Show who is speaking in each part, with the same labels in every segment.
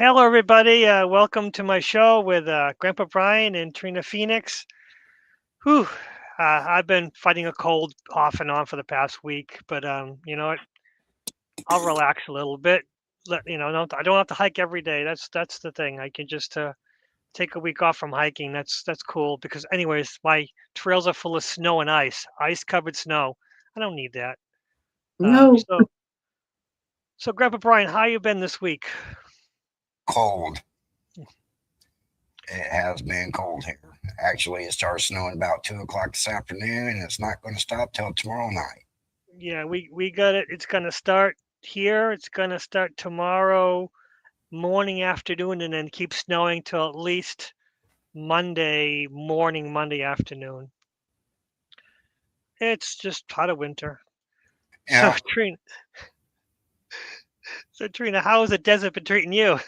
Speaker 1: Hello, everybody. Welcome to my show with Grandpa Brian and Trina Phoenix. Whew. I've been fighting a cold off and on for the past week, but you know what? I'll relax a little bit. I don't have to hike every day. That's the thing. I can just take a week off from hiking. That's cool because, anyways, my trails are full of snow and ice covered snow. I don't need that. Um,
Speaker 2: No,
Speaker 1: so, so Grandpa Brian, how you been this week?
Speaker 3: Cold. It has been cold here. Actually, it started snowing about 2 o'clock this afternoon, and it's not going to stop till tomorrow night.
Speaker 1: Yeah, we got it. It's gonna start here. It's gonna start tomorrow morning, afternoon, and then keep snowing till at least Monday morning, Monday afternoon. It's just part of winter. So
Speaker 3: Yeah,
Speaker 1: Trina, so Trina, how has the desert been treating you?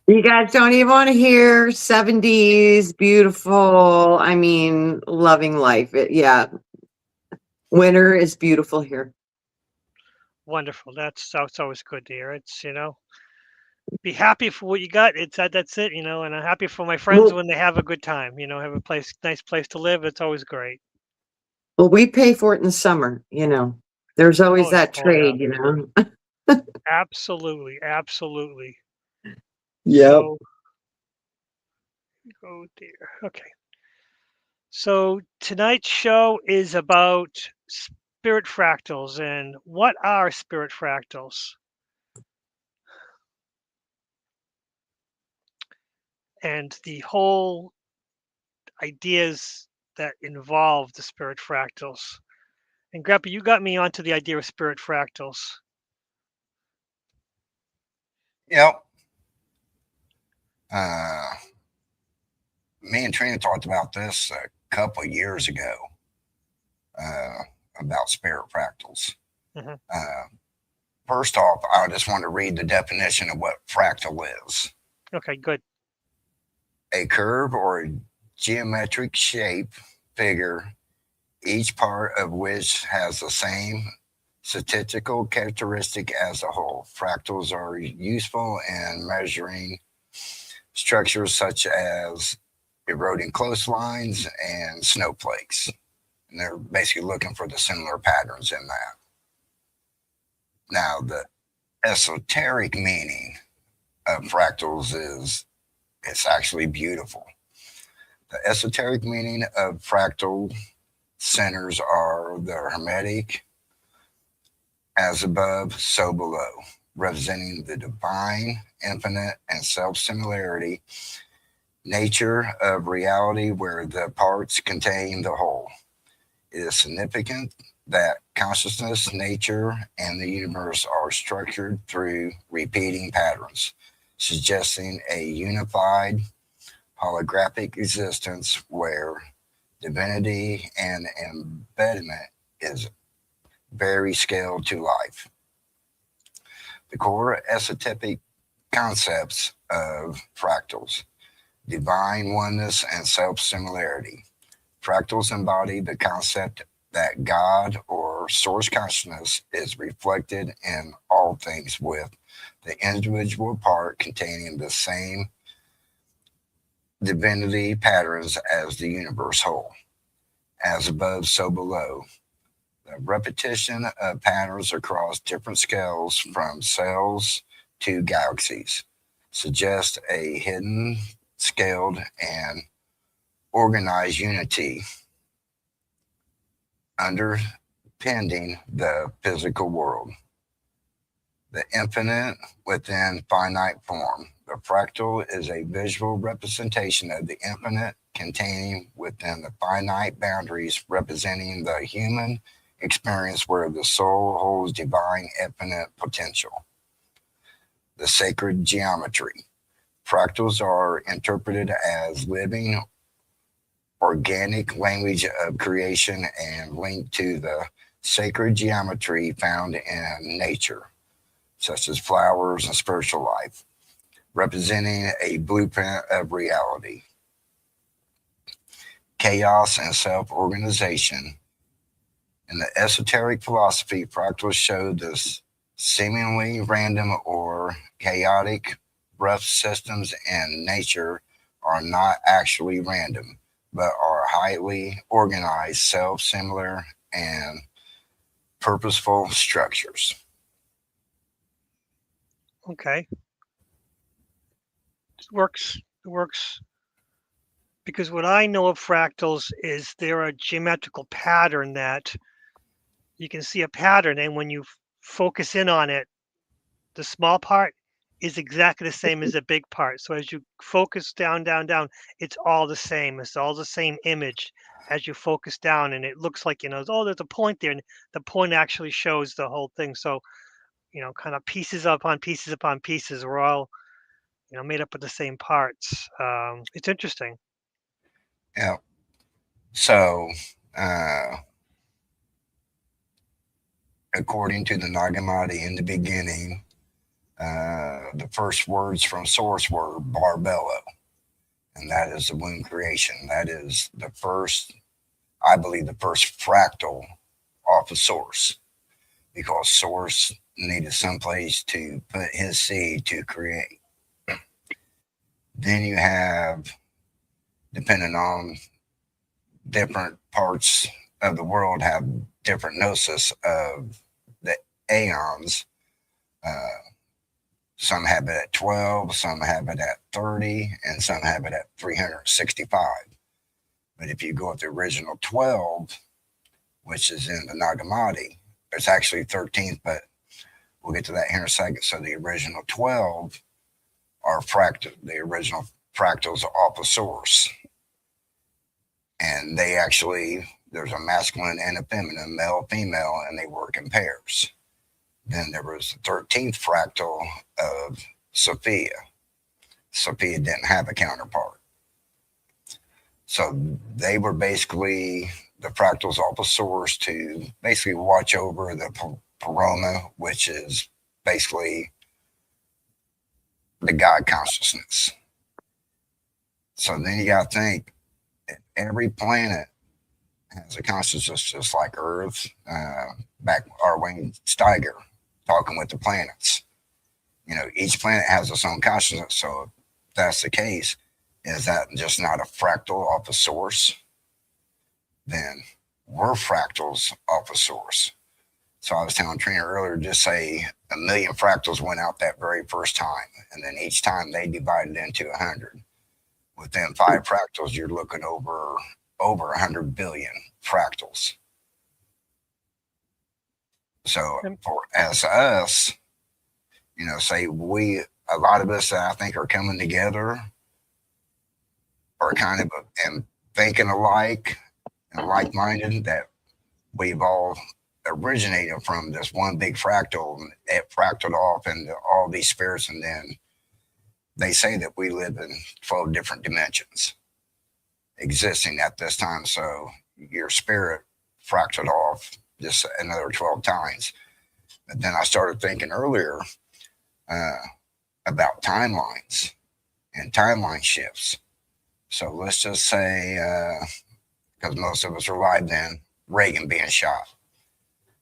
Speaker 2: you guys don't even want to hear 70s, beautiful. I mean, loving life. Yeah, winter is beautiful here.
Speaker 1: Wonderful. That's always good to hear. Be happy for what you got. That's it. And I'm happy for my friends
Speaker 2: Well,
Speaker 1: when they have a good time. Have a nice place to live. It's always great.
Speaker 2: well, we pay for it in the summer, There's always that
Speaker 1: Oh yeah,
Speaker 2: trade.
Speaker 1: absolutely, absolutely.
Speaker 2: Yep.
Speaker 1: So, oh dear. Okay. So tonight's show is about spirit fractals and what are spirit fractals and the whole ideas that involve the spirit fractals. And Grandpa, you got me onto the idea of spirit fractals.
Speaker 3: yep. Uh, Me and Trina talked about this a couple years ago uh, about spirit fractals.
Speaker 1: Hmm.
Speaker 3: Uh, First off, I just want to read the definition of what fractal is:
Speaker 1: Okay, good.
Speaker 3: a curve or geometric shape figure, each part of which has the same statistical characteristic as a whole. Fractals are useful in measuring structures such as eroding coastlines and snowflakes. And they're basically looking for the similar patterns in that. Now, the esoteric meaning of fractals is it's actually beautiful. The esoteric meaning of fractal centers are the hermetic, as above, so below, representing the divine, infinite, and self-similarity nature of reality where the parts contain the whole. It is significant that consciousness, nature, and the universe are structured through repeating patterns, suggesting a unified holographic existence where divinity and embodiment is very scaled to life. The core esoteric concepts of fractals: divine oneness and self similarity. Fractals embody the concept that God or source consciousness is reflected in all things, with the individual part containing the same divinity patterns as the universe whole. As above, so below. The repetition of patterns across different scales from cells to galaxies suggests a hidden, scaled, and organized unity underpinning the physical world. The infinite within finite form. The fractal is a visual representation of the infinite containing within the finite boundaries, representing the human experience where the soul holds divine infinite potential. The sacred geometry. Fractals are interpreted as living organic language of creation and linked to the sacred geometry found in nature, such as flowers and spiritual life, representing a blueprint of reality. Chaos and self organization. In the esoteric philosophy, fractals show this seemingly random or chaotic rough systems in nature are not actually random, but are highly organized, self-similar, and purposeful structures.
Speaker 1: Okay. It works because what I know of fractals is they're a geometrical pattern that you can see a pattern, and when you focus in on it, the small part is exactly the same as the big part. So as you focus down, down, down, it's all the same. It's all the same image as you focus down, and it looks like, oh, there's a point there, and the point actually shows the whole thing. So, kind of pieces upon pieces upon pieces. We're all, made up of the same parts. It's interesting.
Speaker 3: Yeah. So, according to the Nagamati, in the beginning, the first words from source were barbello, and that is the womb creation. That is the first, I believe, the first fractal off of source, because source needed someplace to put his seed to create. Then you have, depending on different parts of the world, have different gnosis of the aeons. Some have it at 12, some have it at 30, and some have it at 365. But if you go with the original 12, which is in the Nagamati, it's actually 13th, but we'll get to that here in a second. So the original 12 are the original fractals off of source. And they actually, there's a masculine and a feminine, male, female, and they work in pairs. Then there was the 13th fractal of Sophia. Sophia didn't have a counterpart. So they were basically the fractals off of source to basically watch over the Paroma, which is basically the God consciousness. So then you got to think, every planet has a consciousness, just like Earth. Back our Wayne Steiger talking with the planets. Each planet has its own consciousness. So if that's the case, is that just not a fractal off a source? Then we're fractals off a source. So I was telling Trina earlier, just say 1,000,000 fractals went out that very first time, and then each time they divided into 100. Within 5 fractals, you're looking over 100 billion fractals. So as us, say a lot of us that I think are coming together are kind of and thinking alike and like-minded, that we've all originated from this one big fractal, and it fractaled off into all these spirits, and then they say that we live in 12 different dimensions existing at this time. So your spirit fractaled off just another 12 times. But then I started thinking earlier about timelines and timeline shifts. So let's just say, because most of us are alive then, Reagan being shot.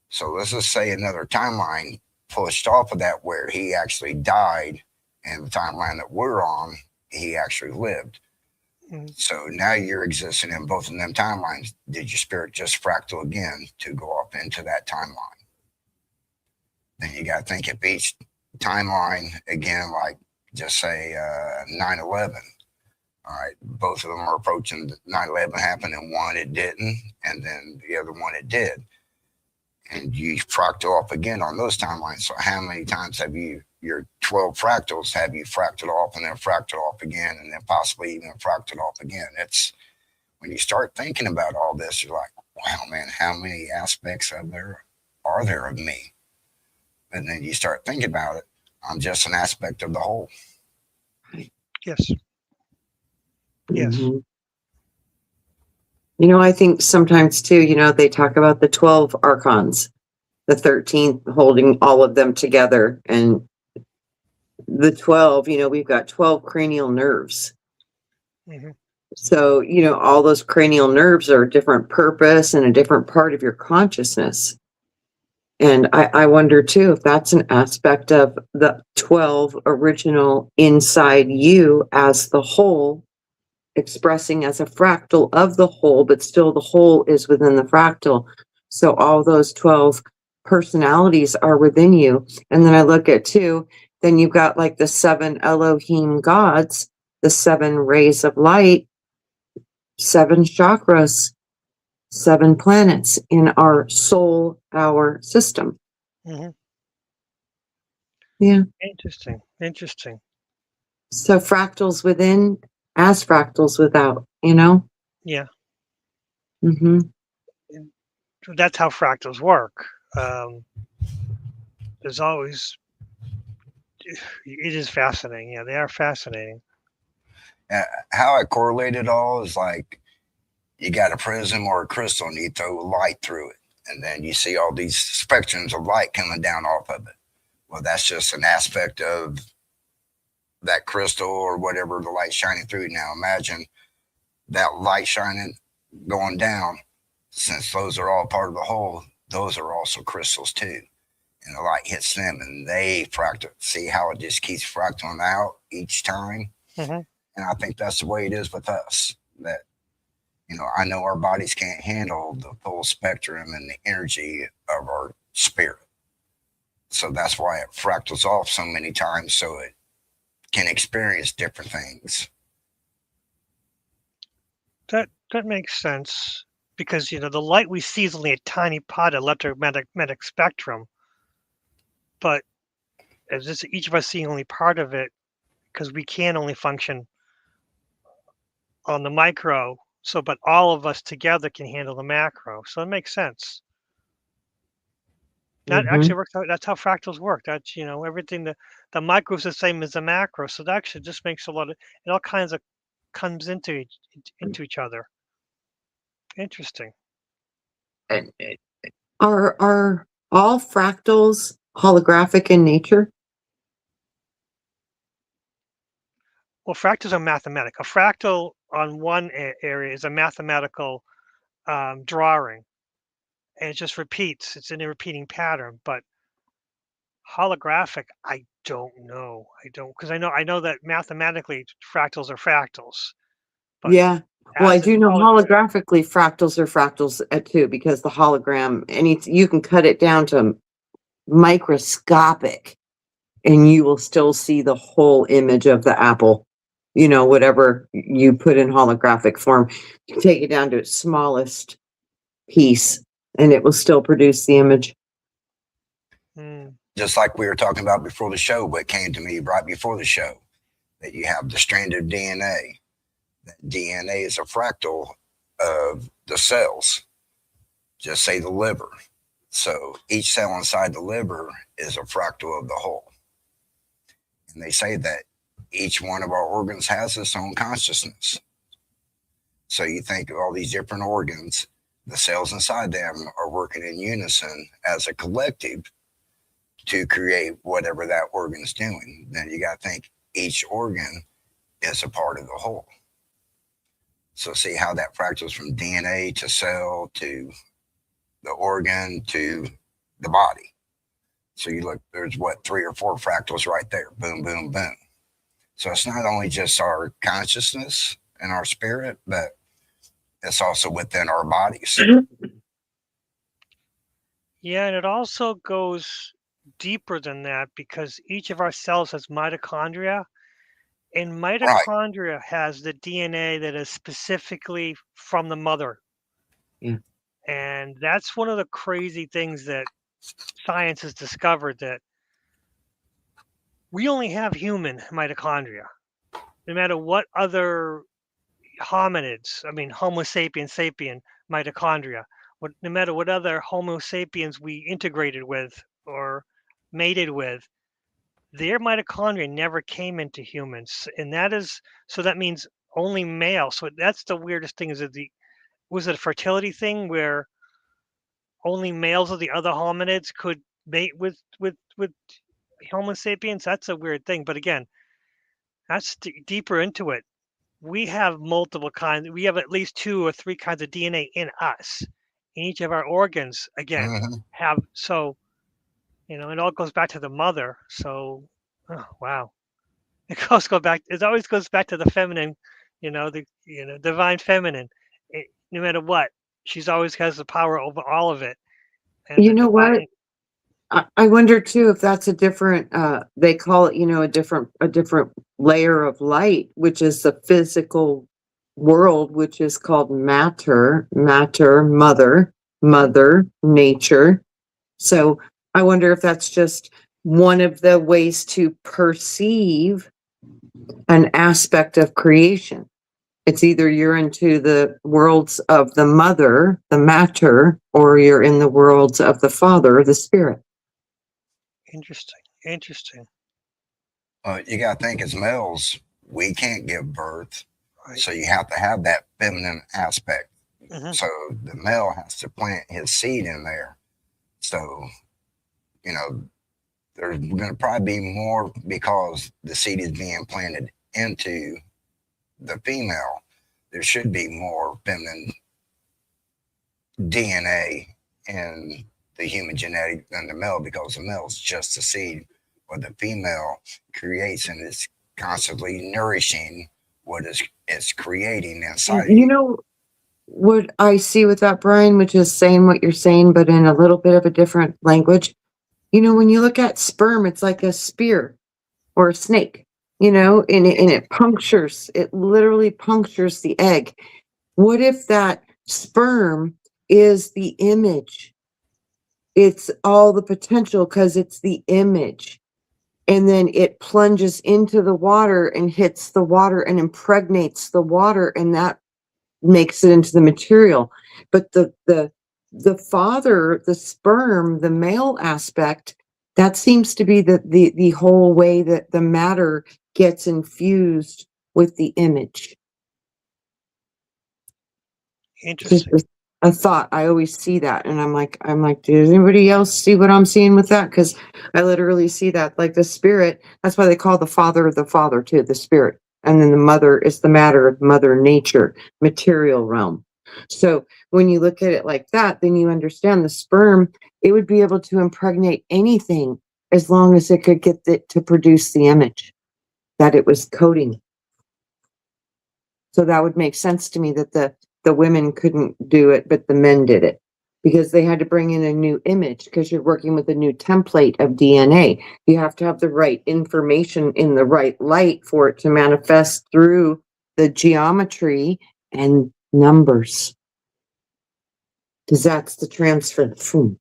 Speaker 3: So let's just say another timeline pushed off of that where he actually died, and the timeline that we're on, he actually lived. Mm-hmm. So now you're existing in both of them timelines. Did your spirit just fractal again to go up into that timeline? Then you got to think if each timeline, again, like just say 9/11. All right, both of them are approaching 9/11 happened, and one it didn't, and then the other one it did. And you fractal off again on those timelines. So how many times have your 12 fractals, have you fractaled off and then fractaled off again, and then possibly even fractaled off again? It's when you start thinking about all this, you're like, wow, man, how many aspects are there of me? And then you start thinking about it. I'm just an aspect of the whole.
Speaker 1: Yes. Yes.
Speaker 2: Mm-hmm. I think sometimes too, they talk about the 12 archons, the 13th holding all of them together, and the 12, we've got 12 cranial nerves. Mm-hmm. So, all those cranial nerves are a different purpose and a different part of your consciousness. And I wonder too if that's an aspect of the 12 original inside you as the whole, expressing as a fractal of the whole, but still the whole is within the fractal. So all those 12 personalities are within you. And then I look at too, then you've got like the 7 Elohim gods, the 7 rays of light, 7 chakras, 7 planets in our soul, our system.
Speaker 1: Mm-hmm.
Speaker 2: Yeah.
Speaker 1: Interesting.
Speaker 2: So fractals within as fractals without, you know?
Speaker 1: Yeah.
Speaker 2: Mm-hmm.
Speaker 1: That's how fractals work. There's always, it is fascinating. Yeah, they are fascinating.
Speaker 3: How I correlate it all is like you got a prism or a crystal and you throw light through it, and then you see all these spectrums of light coming down off of it. Well, that's just an aspect of that crystal or whatever the light shining through. Now imagine that light shining going down, since those are all part of the whole, those are also crystals too. And the light hits them and they fractal. See how it just keeps fractaling out each time?
Speaker 1: Mm-hmm.
Speaker 3: And I think that's the way it is with us. That, I know our bodies can't handle the full spectrum and the energy of our spirit. So that's why it fractals off so many times, so it can experience different things.
Speaker 1: That makes sense, because the light we see is only a tiny part of electromagnetic spectrum, but as this, each of us seeing only part of it, because we can only function on the micro. So, but all of us together can handle the macro. So it makes sense. That actually works out. That's how fractals work. That's everything. The micro is the same as the macro. So that actually just makes a lot of it. All kinds of comes into each other. Interesting.
Speaker 2: And are all fractals holographic in nature?
Speaker 1: Well, fractals are mathematical. A fractal on one area is a mathematical drawing, and it just repeats. It's in a repeating pattern. But holographic, I don't know. I don't, because I know that mathematically fractals are fractals. But
Speaker 2: Yeah. Well, I
Speaker 1: as
Speaker 2: do
Speaker 1: in
Speaker 2: know holographically fractals are fractals too, because the hologram, you can cut it down to microscopic and you will still see the whole image of the apple. Whatever you put in holographic form, you take it down to its smallest piece and it will still produce the image.
Speaker 3: Just like we were talking about before the show, what came to me right before the show, that you have the strand of DNA. That DNA is a fractal of the cells, just say the liver. So each cell inside the liver is a fractal of the whole. And they say that each one of our organs has its own consciousness. So you think of all these different organs, the cells inside them are working in unison as a collective to create whatever that organ's doing. Then you got to think each organ is a part of the whole. So see how that fractals from DNA to cell to the organ to the body. So you look, there's 3 or 4 fractals right there. Boom, boom, boom. So it's not only just our consciousness and our spirit, but it's also within our bodies.
Speaker 1: Yeah, and it also goes deeper than that, because each of our cells has mitochondria, and mitochondria has the DNA that is specifically from the mother.
Speaker 2: Yeah.
Speaker 1: And that's one of the crazy things that science has discovered, that we only have human mitochondria. No matter what other hominids, I mean, Homo sapiens sapien mitochondria, no matter what other Homo sapiens we integrated with or mated with, their mitochondria never came into humans. And that means only male. So that's the weirdest thing, is was it a fertility thing where only males of the other hominids could mate with Homo sapiens? That's a weird thing. But again, that's deeper into it. We have multiple kinds. We have at least 2 or 3 kinds of DNA in us. In each of our organs, again, have so. it all goes back to the mother. So, oh, wow, it always goes back to the feminine, the divine feminine. No matter what, she's always has the power over all of it, and
Speaker 2: You
Speaker 1: the
Speaker 2: know what?
Speaker 1: divine.
Speaker 2: I wonder too if that's a different, they call it, a different layer of light, which is the physical world, which is called matter, mother, nature. So I wonder if that's just one of the ways to perceive an aspect of creation. It's either you're into the worlds of the mother, the matter, or you're in the worlds of the father, the spirit.
Speaker 1: Interesting.
Speaker 3: You got to think as males, we can't give birth.
Speaker 1: Right.
Speaker 3: So you have to have that feminine aspect.
Speaker 1: Mm-hmm.
Speaker 3: So the male has to plant his seed in there. So, there's going to probably be more because the seed is being planted into the female. There should be more feminine DNA in the human genetic than the male because the male is just a seed. What the female creates and is constantly nourishing what it's creating inside of
Speaker 2: You
Speaker 3: you.
Speaker 2: know what I see with that, Brian, which is saying what you're saying, but in a little bit of a different language. When you look at sperm, it's like a spear or a snake, and it punctures, it literally punctures the egg. What if that sperm is the image? It's all the potential because it's the image. And then it plunges into the water and hits the water and impregnates the water, and that makes it into the material. But the father, the sperm, the male aspect, that seems to be the whole way that the matter gets infused with the image.
Speaker 1: Interesting.
Speaker 2: Just a thought. I always see that, and I'm like, does anybody else see what I'm seeing with that? Because I literally see that, like the spirit. That's why they call the father too, the spirit, and then the mother is the matter of mother nature, material realm. So when you look at it like that, then you understand the sperm. It would be able to impregnate anything as long as it could get it to produce the image that it was coding. So that would make sense to me that the women couldn't do it, but the men did it because they had to bring in a new image because you're working with a new template of DNA. You have to have the right information in the right light for it to manifest through the geometry and numbers. Because that's the transfer, from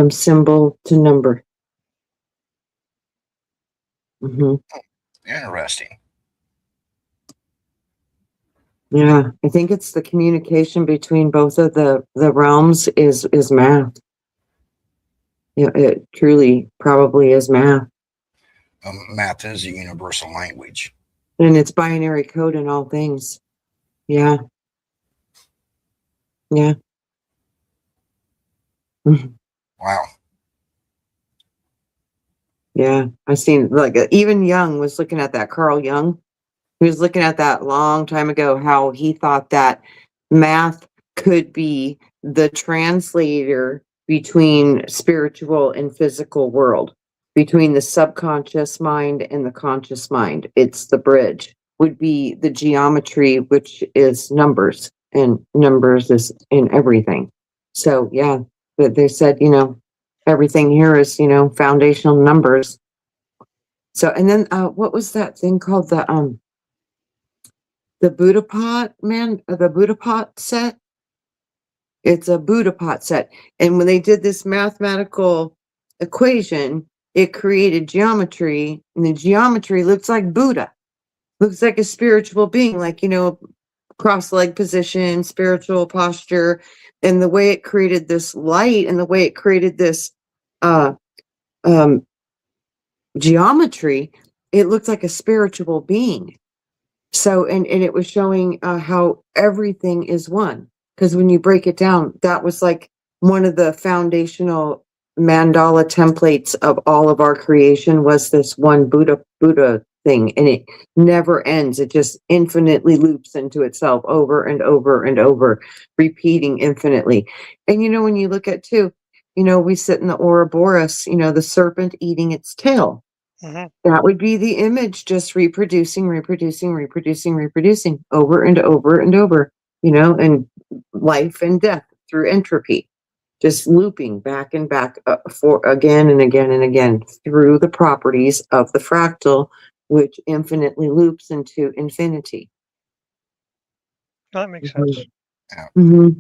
Speaker 2: symbol to number. Mm-hmm.
Speaker 3: Interesting.
Speaker 2: Yeah, I think it's the communication between both of the realms is math. Yeah, it truly probably is math.
Speaker 3: Math is a universal language.
Speaker 2: And it's binary code in all things. Yeah. Yeah.
Speaker 3: Wow.
Speaker 2: Yeah. I seen, like, even Jung was looking at that. Carl Jung, he was looking at that long time ago, how he thought that math could be the translator between spiritual and physical world, between the subconscious mind and the conscious mind. It's the bridge, would be the geometry, which is numbers, and numbers is in everything. So yeah, but they said, everything here is, foundational numbers. So, and then what was that thing called, the Buddha pot, the Buddha pot set? It's a Buddha pot set. And when they did this mathematical equation, it created geometry, and the geometry looks like Buddha. Looks like a spiritual being, like, cross-leg position, spiritual posture, and the way it created this light and the way it created this geometry, it looked like a spiritual being. So, and it was showing how everything is one. Because when you break it down, that was like one of the foundational mandala templates of all of our creation was this one Buddha thing, and it never ends. It just infinitely loops into itself over and over and over, repeating infinitely. And when you look at too, we sit in the Ouroboros, the serpent eating its tail.
Speaker 1: Mhm.
Speaker 2: That would be the image, just reproducing over and over and over, and life and death through entropy, just looping back and back for again and again and again through the properties of the fractal, which infinitely loops into infinity.
Speaker 1: That makes sense.
Speaker 3: Yeah.
Speaker 2: Mm-hmm.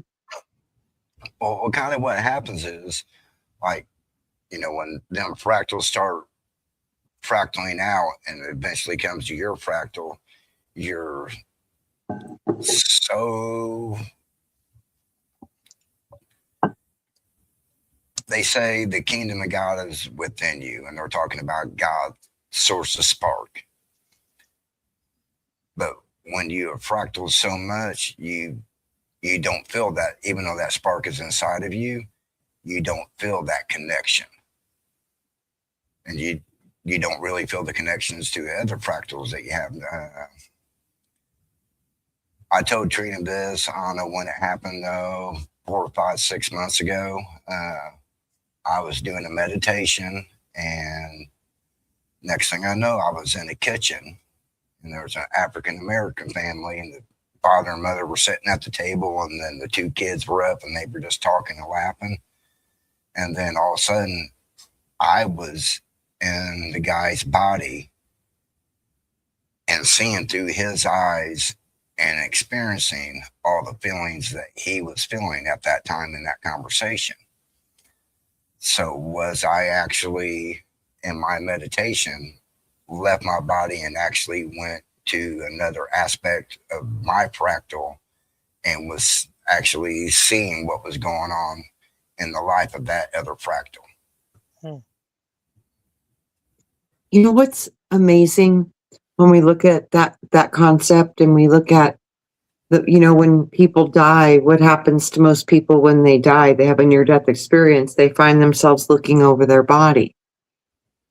Speaker 3: Well, kind of what happens is, like, when them fractals start fractaling out and it eventually comes to your fractal, you're so, they say the kingdom of God is within you, and they're talking about God, source of spark. But when you are fractal so much, you don't feel that, even though that spark is inside of you, you don't feel that connection. And you don't really feel the connections to other fractals that you have. I told Trina this, I don't know when it happened though, 4 or 5, 6 months ago. I was doing a meditation, and next thing I know, I was in the kitchen, and there was an African American family, and the father and mother were sitting at the table, and then the 2 kids were up, and they were just talking and laughing. And then all of a sudden, I was in the guy's body and seeing through his eyes and experiencing all the feelings that he was feeling at that time in that conversation. So was I actually, in my meditation, left my body and actually went to another aspect of my fractal and was actually seeing what was going on in the life of that other fractal.
Speaker 2: What's amazing when we look at that concept, and we look at when people die, what happens to most people when they die? They have a near-death experience. They find themselves looking over their body.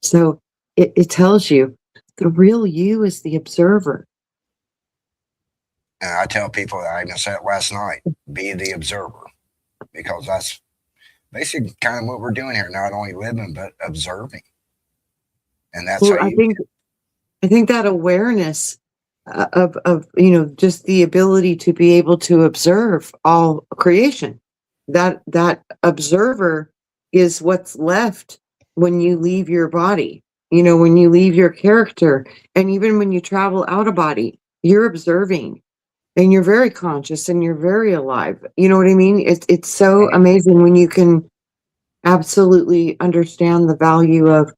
Speaker 2: So it tells you the real you is the observer.
Speaker 3: And I tell people that, I even said it last night, be the observer, because that's basically kind of what we're doing here, not only living, but observing. And that's
Speaker 2: Well,
Speaker 3: how
Speaker 2: I think that awareness of just the ability to be able to observe all creation, that observer is what's left when you leave your body, when you leave your character, and even when you travel out of body, you're observing, and you're very conscious, and you're very alive. You know what I mean? It's so amazing when you can absolutely understand the value of,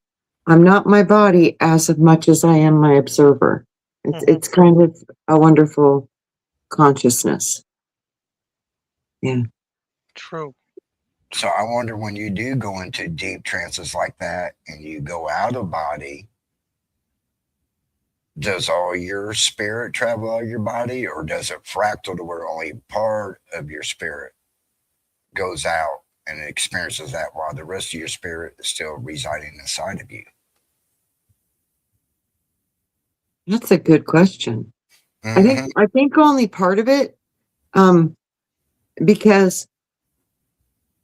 Speaker 2: I'm not my body as much as I am my observer. It's kind of a wonderful consciousness. Yeah.
Speaker 1: True.
Speaker 3: So I wonder, when you do go into deep trances like that and you go out of body, does all your spirit travel out of your body, or does it fractal to where only part of your spirit goes out and experiences that while the rest of your spirit is still residing inside of you?
Speaker 2: That's a good question.
Speaker 3: Mm-hmm.
Speaker 2: I think only part of it, because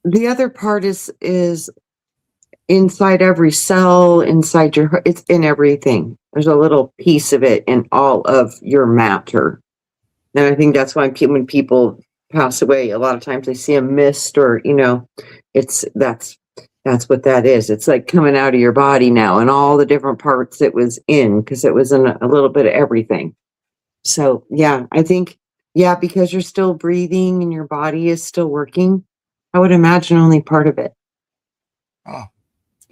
Speaker 2: the other part is inside every cell, inside your, it's in everything. There's a little piece of it in all of your matter. And I think that's why when people pass away, a lot of times they see a mist, or, that's what that is. It's like coming out of your body now, and all the different parts it was in, because it was in a little bit of everything. So yeah, I think, because you're still breathing and your body is still working, I would imagine only part of it.
Speaker 3: Oh,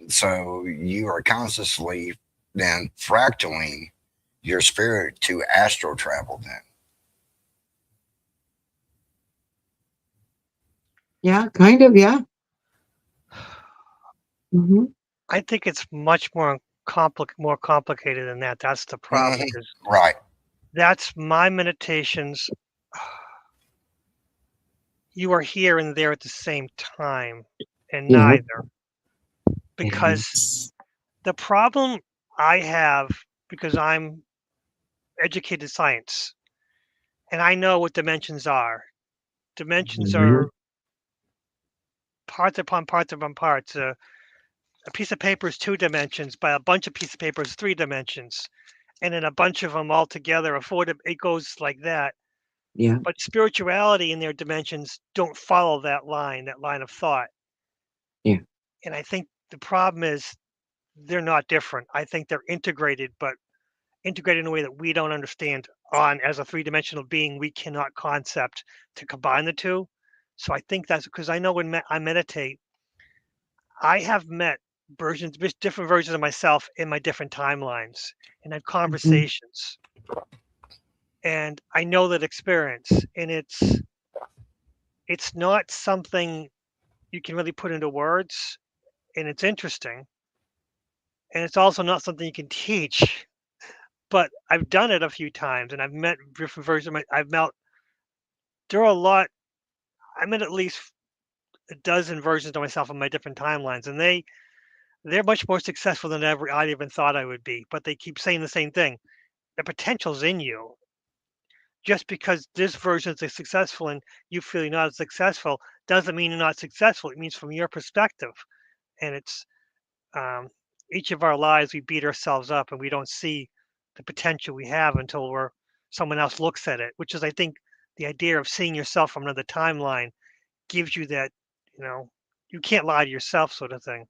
Speaker 3: so you are consciously then fractaling your spirit to astral travel then.
Speaker 2: Yeah, kind of, yeah. Mm-hmm.
Speaker 1: I think it's much more complicated than that. That's the problem.
Speaker 3: Mm-hmm.
Speaker 1: Because
Speaker 3: Right.
Speaker 1: that's my meditations. You are here and there at the same time, and neither. Because
Speaker 2: Yes.
Speaker 1: the problem I have because I'm educated science and I know what dimensions are. Dimensions
Speaker 2: Mhm.
Speaker 1: are parts upon parts upon parts. A piece of paper is 2 dimensions, but a bunch of pieces of paper is 3 dimensions, and then a bunch of them all together are it goes like that.
Speaker 2: Yeah.
Speaker 1: But spirituality in their dimensions don't follow that line of thought.
Speaker 2: Yeah.
Speaker 1: And I think the problem is they're not different. I think they're integrated, but integrated in a way that we don't understand. On as a 3 dimensional being, we cannot concept to combine the two. So I think that's because I know when I meditate, I have met different versions of myself in my different timelines and had
Speaker 2: Mhm.
Speaker 1: conversations. And I know that experience, and it's not something you can really put into words, and it's interesting, and it's also not something you can teach. But I've done it a few times, and I've met different versions of I've met there are a lot. I met at least a dozen versions of myself on my different timelines, and they're much more successful than ever I even thought I would be. But they keep saying the same thing: the potential's in you. Just because this version is successful and you feel you're not as successful doesn't mean you're not successful. It means from your perspective, and it's um, each of our lives we beat ourselves up and we don't see the potential we have until someone else looks at it. Which is, I think, the idea of seeing yourself from another timeline gives you that, you know, you can't lie to yourself, sort of thing.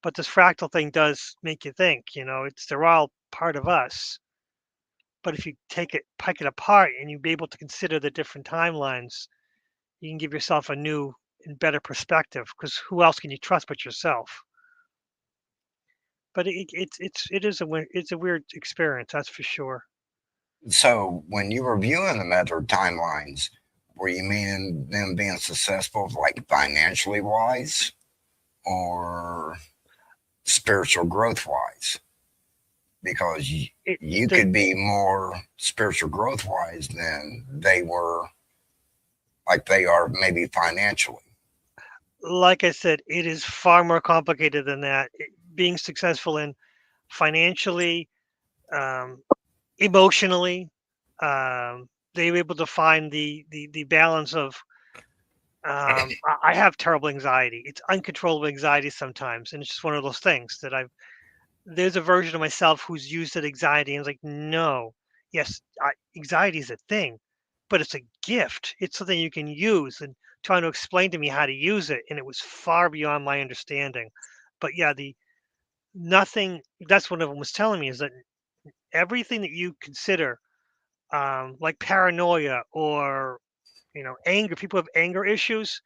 Speaker 1: But this fractal thing does make you think. They're all part of us. But if you pick it apart, and you be able to consider the different timelines, you can give yourself a new and better perspective. Because who else can you trust but yourself? But it's a weird experience, that's for sure.
Speaker 3: So when you were viewing the meta timelines, were you meaning them being successful, like financially wise, or spiritual growth wise? Because
Speaker 1: It
Speaker 3: you
Speaker 1: the
Speaker 3: could be more spiritual growth wise than they were, like they are maybe financially.
Speaker 1: Like I said, it is far more complicated than that. Being successful in financially, um, emotionally, they were able to find the balance of. I have terrible anxiety. It's uncontrollable anxiety sometimes, and it's just one of those things that I've. There's a version of myself who's used at anxiety and is like, no, yes, anxiety is a thing, but it's a gift. It's something you can use, and trying to explain to me how to use it, and it was far beyond my understanding. But yeah, the nothing. That's what everyone was telling me, is that everything that you consider, like paranoia or anger. People have anger issues.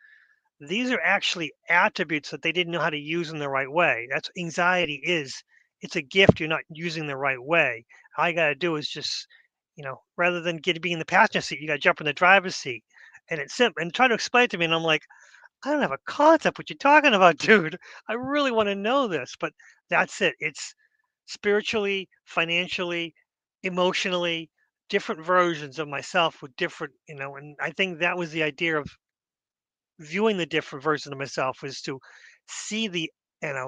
Speaker 1: These are actually attributes that they didn't know how to use in the right way. That's anxiety is. It's a gift you're not using the right way. All you gotta do is just, rather than being in the passenger seat, you gotta jump in the driver's seat. And it's simple. And try to explain it to me, and I'm like, I don't have a concept what you're talking about, dude. I really want to know this. But that's it. It's spiritually, financially, emotionally, different versions of myself with different, and I think that was the idea of viewing the different version of myself, was to see the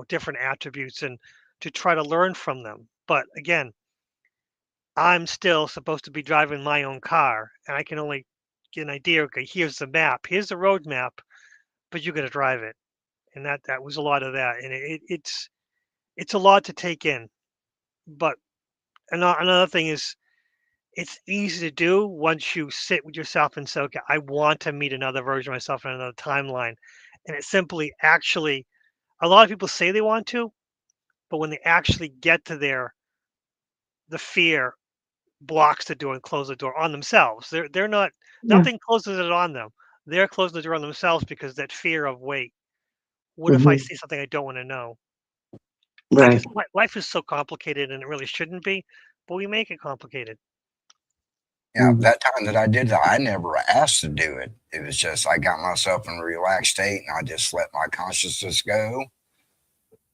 Speaker 1: different attributes and to try to learn from them. But again, I'm still supposed to be driving my own car, and I can only get an idea. Okay, here's the map, here's the road map, but you got to drive it. And that was a lot of that, and it's a lot to take in. But another thing is, it's easy to do once you sit with yourself and say, okay, I want to meet another version of myself in another timeline. And it simply actually, a lot of people say they want to, but when they actually get to there, the fear blocks the door and closes the door on themselves. They're not,
Speaker 2: Yeah.
Speaker 1: nothing closes it on them. They're closing the door on themselves because that fear of, wait, what if I
Speaker 2: Mhm.
Speaker 1: see something I don't want to know? I
Speaker 2: Right.
Speaker 1: guess life is so complicated, and it really shouldn't be, but we make it complicated.
Speaker 3: Yeah,
Speaker 2: Mhm.
Speaker 3: that time that I did that, I never asked to do it. It was just I got myself in a relaxed state and I just let my consciousness go.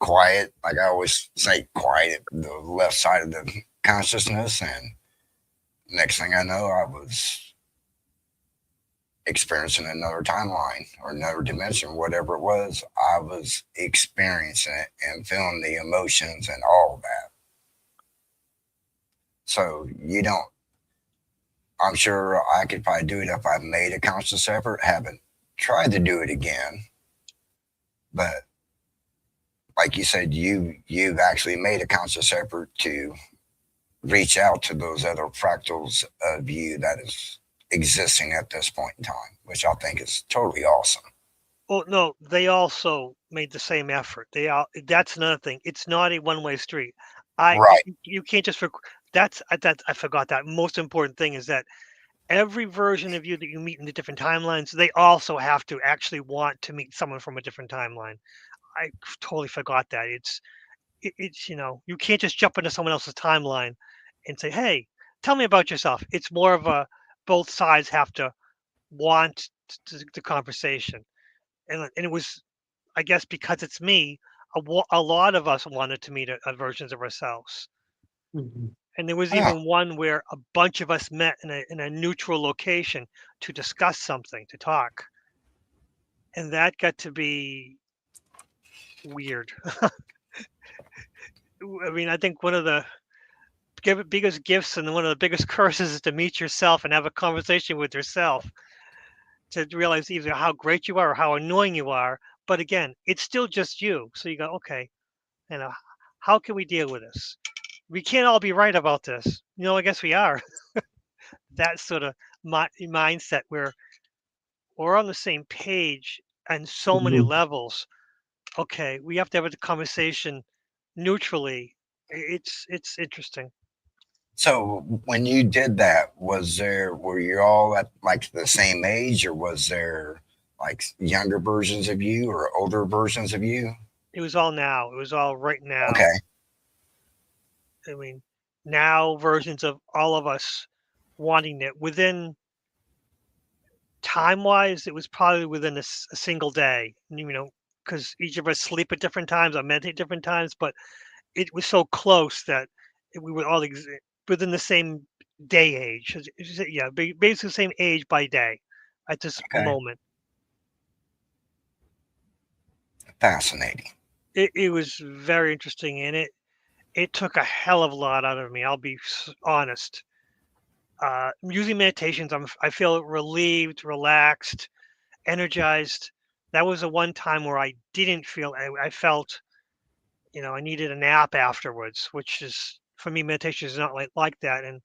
Speaker 3: Quiet, like I always say, quiet the left side of the consciousness. And next thing I know, I was experiencing another timeline or another dimension, whatever it was. I was experiencing it and feeling the emotions and all of that. So you don't, I'm sure I could probably do it if I made a conscious effort, haven't tried to do it again. But like you said, you've actually made a conscious effort to reach out to those other fractals of you that is existing at this point in time, which I think is totally awesome.
Speaker 1: Well, no, they also made the same effort. They all that's another thing. It's not a one-way street.
Speaker 3: Right.
Speaker 1: You can't just I forgot that most important thing is that every version of you that you meet in the different timelines, they also have to actually want to meet someone from a different timeline. I totally forgot that. It's you can't just jump into someone else's timeline and say, "Hey, tell me about yourself." It's more of a both sides have to want the conversation. And it was, I guess, because it's me, a lot of us wanted to meet a versions of ourselves.
Speaker 2: Mhm.
Speaker 1: And there was
Speaker 3: Oh,
Speaker 1: even one where a bunch of us met in a neutral location to discuss something, to talk. And that got to be weird. I mean, I think one of the biggest gifts and one of the biggest curses is to meet yourself and have a conversation with yourself to realize either how great you are or how annoying you are. But again, it's still just you. So you go, okay, you know, how can we deal with this? We can't all be right about this. I guess we are. That sort of mindset where we're on the same page on so many
Speaker 2: Mhm.
Speaker 1: levels. Okay, we have to have a conversation neutrally. It's interesting.
Speaker 3: so when you did that, were you all at like the same age, or was there like younger versions of you or older versions of you?
Speaker 1: It was all now. It was all right now.
Speaker 3: Okay.
Speaker 1: I mean, now versions of all of us wanting it within time wise. It was probably within a single day. Because each of us sleep at different times, I meditate different times, but it was so close that we were all within the same day age. Yeah, basically the same age by day at this
Speaker 3: Okay.
Speaker 1: moment.
Speaker 3: Fascinating.
Speaker 1: It was very interesting, and it took a hell of a lot out of me. I'll be honest. Using meditations, I feel relieved, relaxed, energized. That was the one time where I didn't feel. I felt, I needed a nap afterwards, which is for me, meditation is not like that. And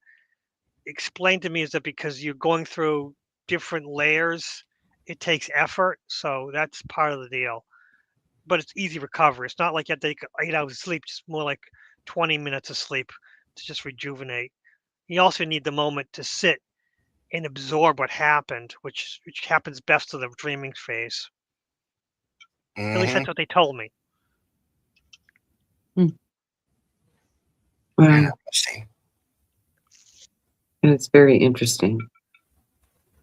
Speaker 1: explained to me is that because you're going through different layers, it takes effort. So that's part of the deal. But it's easy recovery. It's not like you have to take 8 hours of sleep. It's more like 20 minutes of sleep to just rejuvenate. You also need the moment to sit and absorb what happened, which happens best to the dreaming phase. At least
Speaker 3: Mm-hmm.
Speaker 1: that's what they told me.
Speaker 2: Wow,
Speaker 3: Interesting.
Speaker 2: and it's very interesting.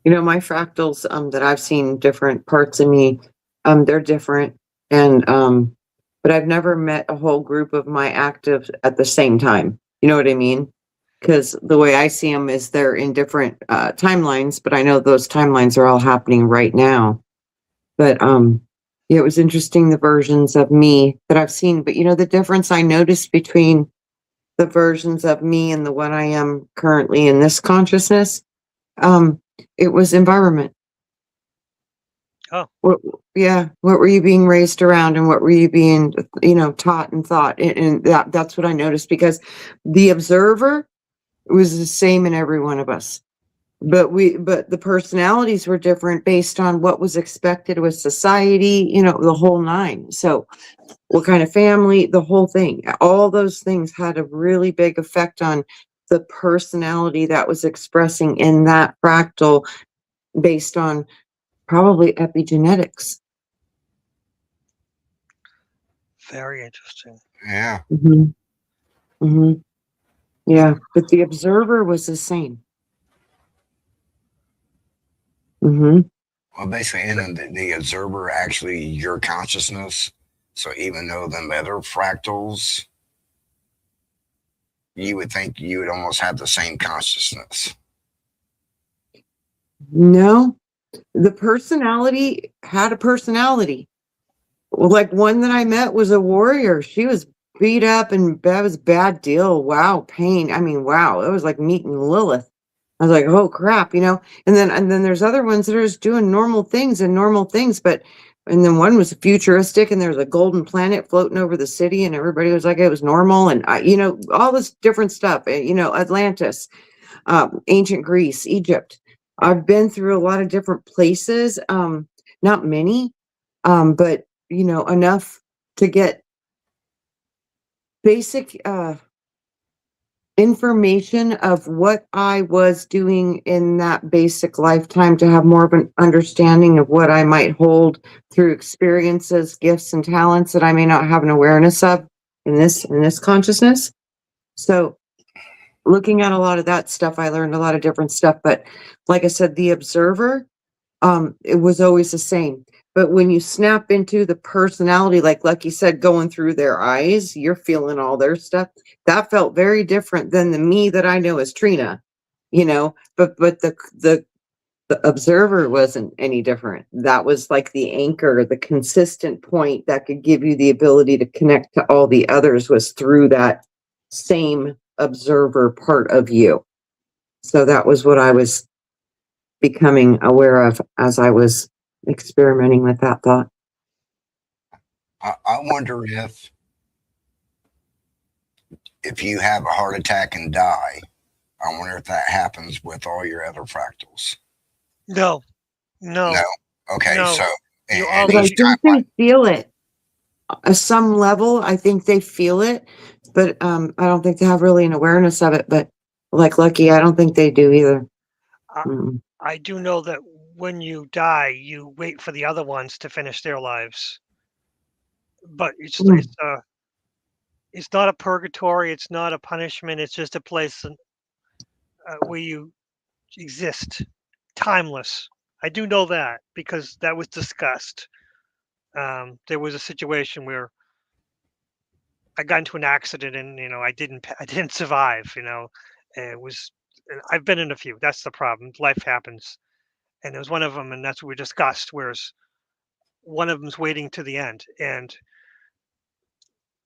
Speaker 2: My fractals that I've seen different parts of me, they're different, and but I've never met a whole group of my actives at the same time. You know what I mean? Because the way I see them is they're in different timelines, but I know those timelines are all happening right now. But yeah, it was interesting the versions of me that I've seen. But the difference I noticed between the versions of me and the one I am currently in this consciousness, um, it was environment.
Speaker 1: Oh,
Speaker 2: What, yeah, what were you being raised around, and what were you being, taught and thought, and that's what I noticed, because the observer was the same in every one of us, but the personalities were different based on what was expected with society, the whole nine. So what kind of family, the whole thing, all those things had a really big effect on the personality that was expressing in that fractal, based on probably epigenetics.
Speaker 1: very interesting.
Speaker 3: Yeah.
Speaker 2: Hmm. Hmm. Yeah, but the observer was the same. Hmm.
Speaker 3: Well, basically, in the observer actually your consciousness. So even though them other fractals, you would think you would almost have the same consciousness.
Speaker 2: No, the personality had a personality. Like one that I met was a warrior. She was beat up, and that was a bad deal. Wow, pain. I mean, wow, it was like meeting Lilith. I was like, oh crap, and then there's other ones that are just doing normal things, but and then one was futuristic, and there was a golden planet floating over the city, and everybody was like it was normal, and all this different stuff. Atlantis, ancient Greece, Egypt. I've been through a lot of different places, not many, but enough to get basic information of what I was doing in that basic lifetime, to have more of an understanding of what I might hold through experiences, gifts, and talents that I may not have an awareness of in this consciousness. So looking at a lot of that stuff, I learned a lot of different stuff. But like I said, the observer, it was always the same. But when you snap into the personality, like Lucky said, going through their eyes, you're feeling all their stuff. That felt very different than the me that I know as Trina, but the observer wasn't any different. That was like the anchor, the consistent point that could give you the ability to connect to all the others, was through that same observer part of you. So that was what I was becoming aware of as I was experimenting with that thought.
Speaker 3: I wonder if you have a heart attack and die, I wonder if that happens with all your other fractals.
Speaker 1: No.
Speaker 3: Okay,
Speaker 1: No.
Speaker 3: so
Speaker 1: You
Speaker 3: and
Speaker 2: But I
Speaker 3: each
Speaker 2: think
Speaker 3: time,
Speaker 2: they feel it. At some level, I think they feel it, but I don't think they have really an awareness of it. But like Lucky, I don't think they do either.
Speaker 1: I, I do know that when you die, you wait for the other ones to finish their lives. But it's not a purgatory. It's not a punishment. It's just a place where you exist, timeless. I do know that because that was discussed. There was a situation where I got into an accident, and I didn't survive. And it was. And I've been in a few. That's the problem. Life happens, and there was one of them, and that's what we discussed. Whereas one of them's waiting to the end, and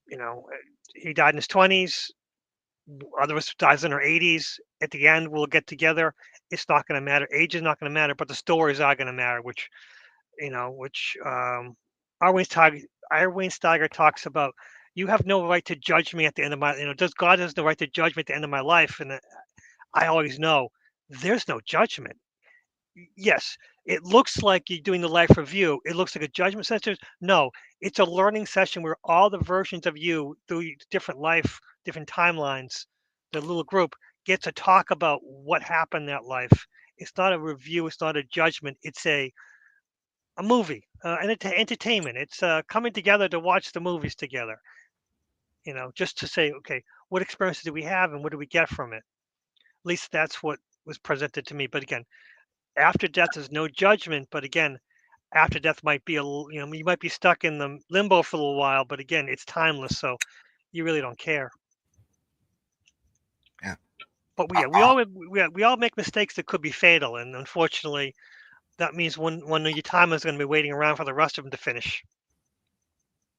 Speaker 1: you know, he died in his 20s. Other of us dies in our 80s. At the end, we'll get together. It's not going to matter. Age is not going to matter, but the stories are going to matter. Which Arwin Steiger talks about. You have no right to judge me at the end of my. Does God has no right to judge me at the end of my life? And I always know there's no judgment. Yes, it looks like you're doing the life review. It looks like a judgment session. No, it's a learning session where all the versions of you through different life, different timelines, the little group get to talk about what happened in that life. It's not a review. It's not a judgment. It's a movie, entertainment. It's coming together to watch the movies together. Just to say, okay, what experiences do we have and what do we get from it? At least that's what was presented to me. But again, after death is no judgment, but again, after death might be you might be stuck in the limbo for a little while, but again, it's timeless, so you really don't care.
Speaker 3: Yeah.
Speaker 1: But we all make mistakes that could be fatal, and unfortunately, that means one of your time is going to be waiting around for the rest of them to finish.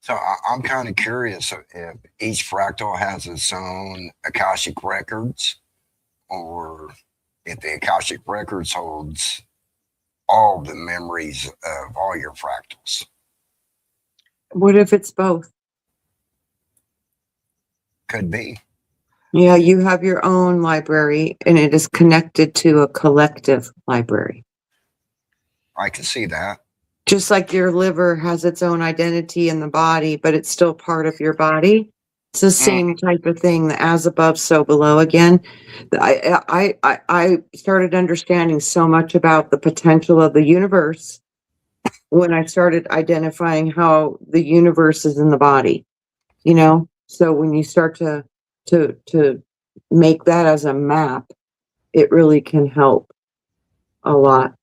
Speaker 3: So I'm kind of curious if each fractal has its own Akashic records, or if the Akashic records holds all the memories of all your fractals.
Speaker 2: What if it's both?
Speaker 3: Could be.
Speaker 2: Yeah, you have your own library, and it is connected to a collective library.
Speaker 3: I can see that.
Speaker 2: Just like your liver has its own identity in the body, but it's still part of your body. It's the same type of thing, the as above, so below again. I started understanding so much about the potential of the universe when I started identifying how the universe is in the body, So when you start to make that as a map, it really can help a lot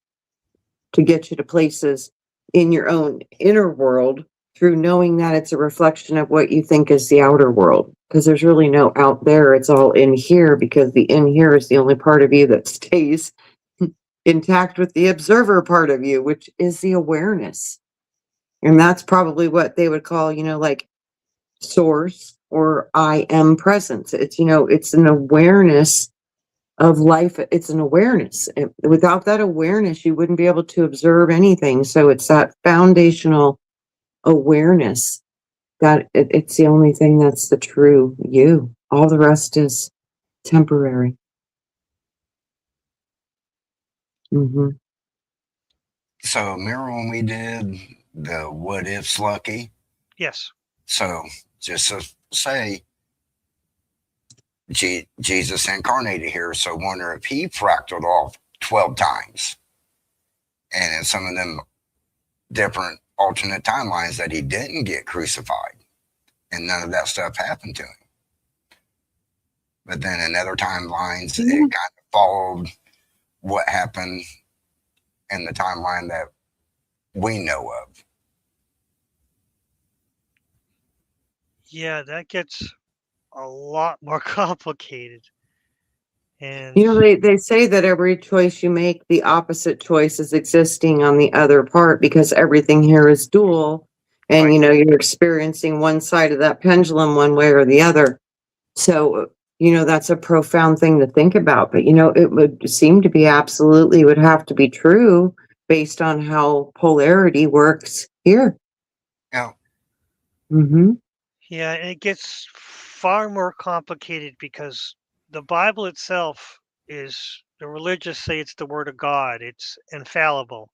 Speaker 2: to get you to places in your own inner world through knowing that it's a reflection of what you think is the outer world. Because there's really no out there. It's all in here, because the in here is the only part of you that stays intact with the observer part of you, which is the awareness. And that's probably what they would call, like source, or I am presence. It's, it's an awareness of life. It's an awareness. Without that awareness, you wouldn't be able to observe anything. So it's that foundational awareness that it's the only thing that's the true you. All the rest is temporary. Mm-hmm.
Speaker 3: So remember when we did the what ifs, Lucky?
Speaker 1: Yes.
Speaker 3: So just to say, Jesus incarnated here, so wonder if he fractaled off 12 times. And in some of them different alternate timelines that he didn't get crucified. And none of that stuff happened to him. But then in other timelines, it kind of followed what happened in the timeline that we know of.
Speaker 1: Yeah, that gets a lot more complicated. And
Speaker 2: They say that every choice you make, the opposite choice is existing on the other part, because everything here is dual. And,
Speaker 1: right.
Speaker 2: you're experiencing one side of that pendulum one way or the other. So, that's a profound thing to think about. But, it would seem to be absolutely would have to be true based on how polarity works here.
Speaker 3: Yeah.
Speaker 2: Mm-hmm.
Speaker 1: Yeah, and it gets far more complicated because the Bible itself is, the religious say it's the word of God. It's infallible.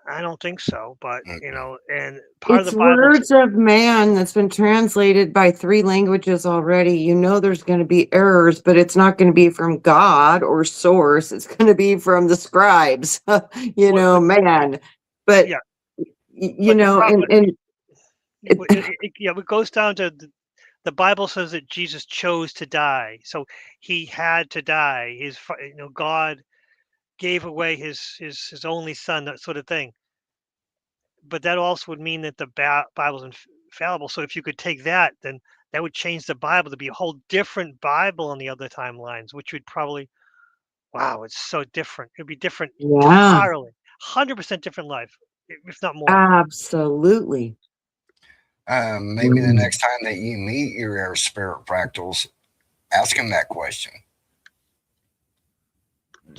Speaker 1: I don't think so, but and part of
Speaker 2: It's
Speaker 1: the Bible's
Speaker 2: words of man that's been translated by 3 languages already. There's going to be errors, but it's not going to be from God or source. It's going to be from the scribes, man. But,
Speaker 1: yeah, but the problem,
Speaker 2: and
Speaker 1: it goes down to the Bible says that Jesus chose to die, so he had to die. God gave away his only son, that sort of thing. But that also would mean that the Bible's infallible. So if you could take that, then that would change the Bible to be a whole different Bible on the other timelines, which would probably, wow, it's so different. It'd be different
Speaker 2: yeah,
Speaker 1: entirely, 100% different life, if not more.
Speaker 2: absolutely.
Speaker 3: Maybe the next time that you meet your air spirit fractals, ask them that question.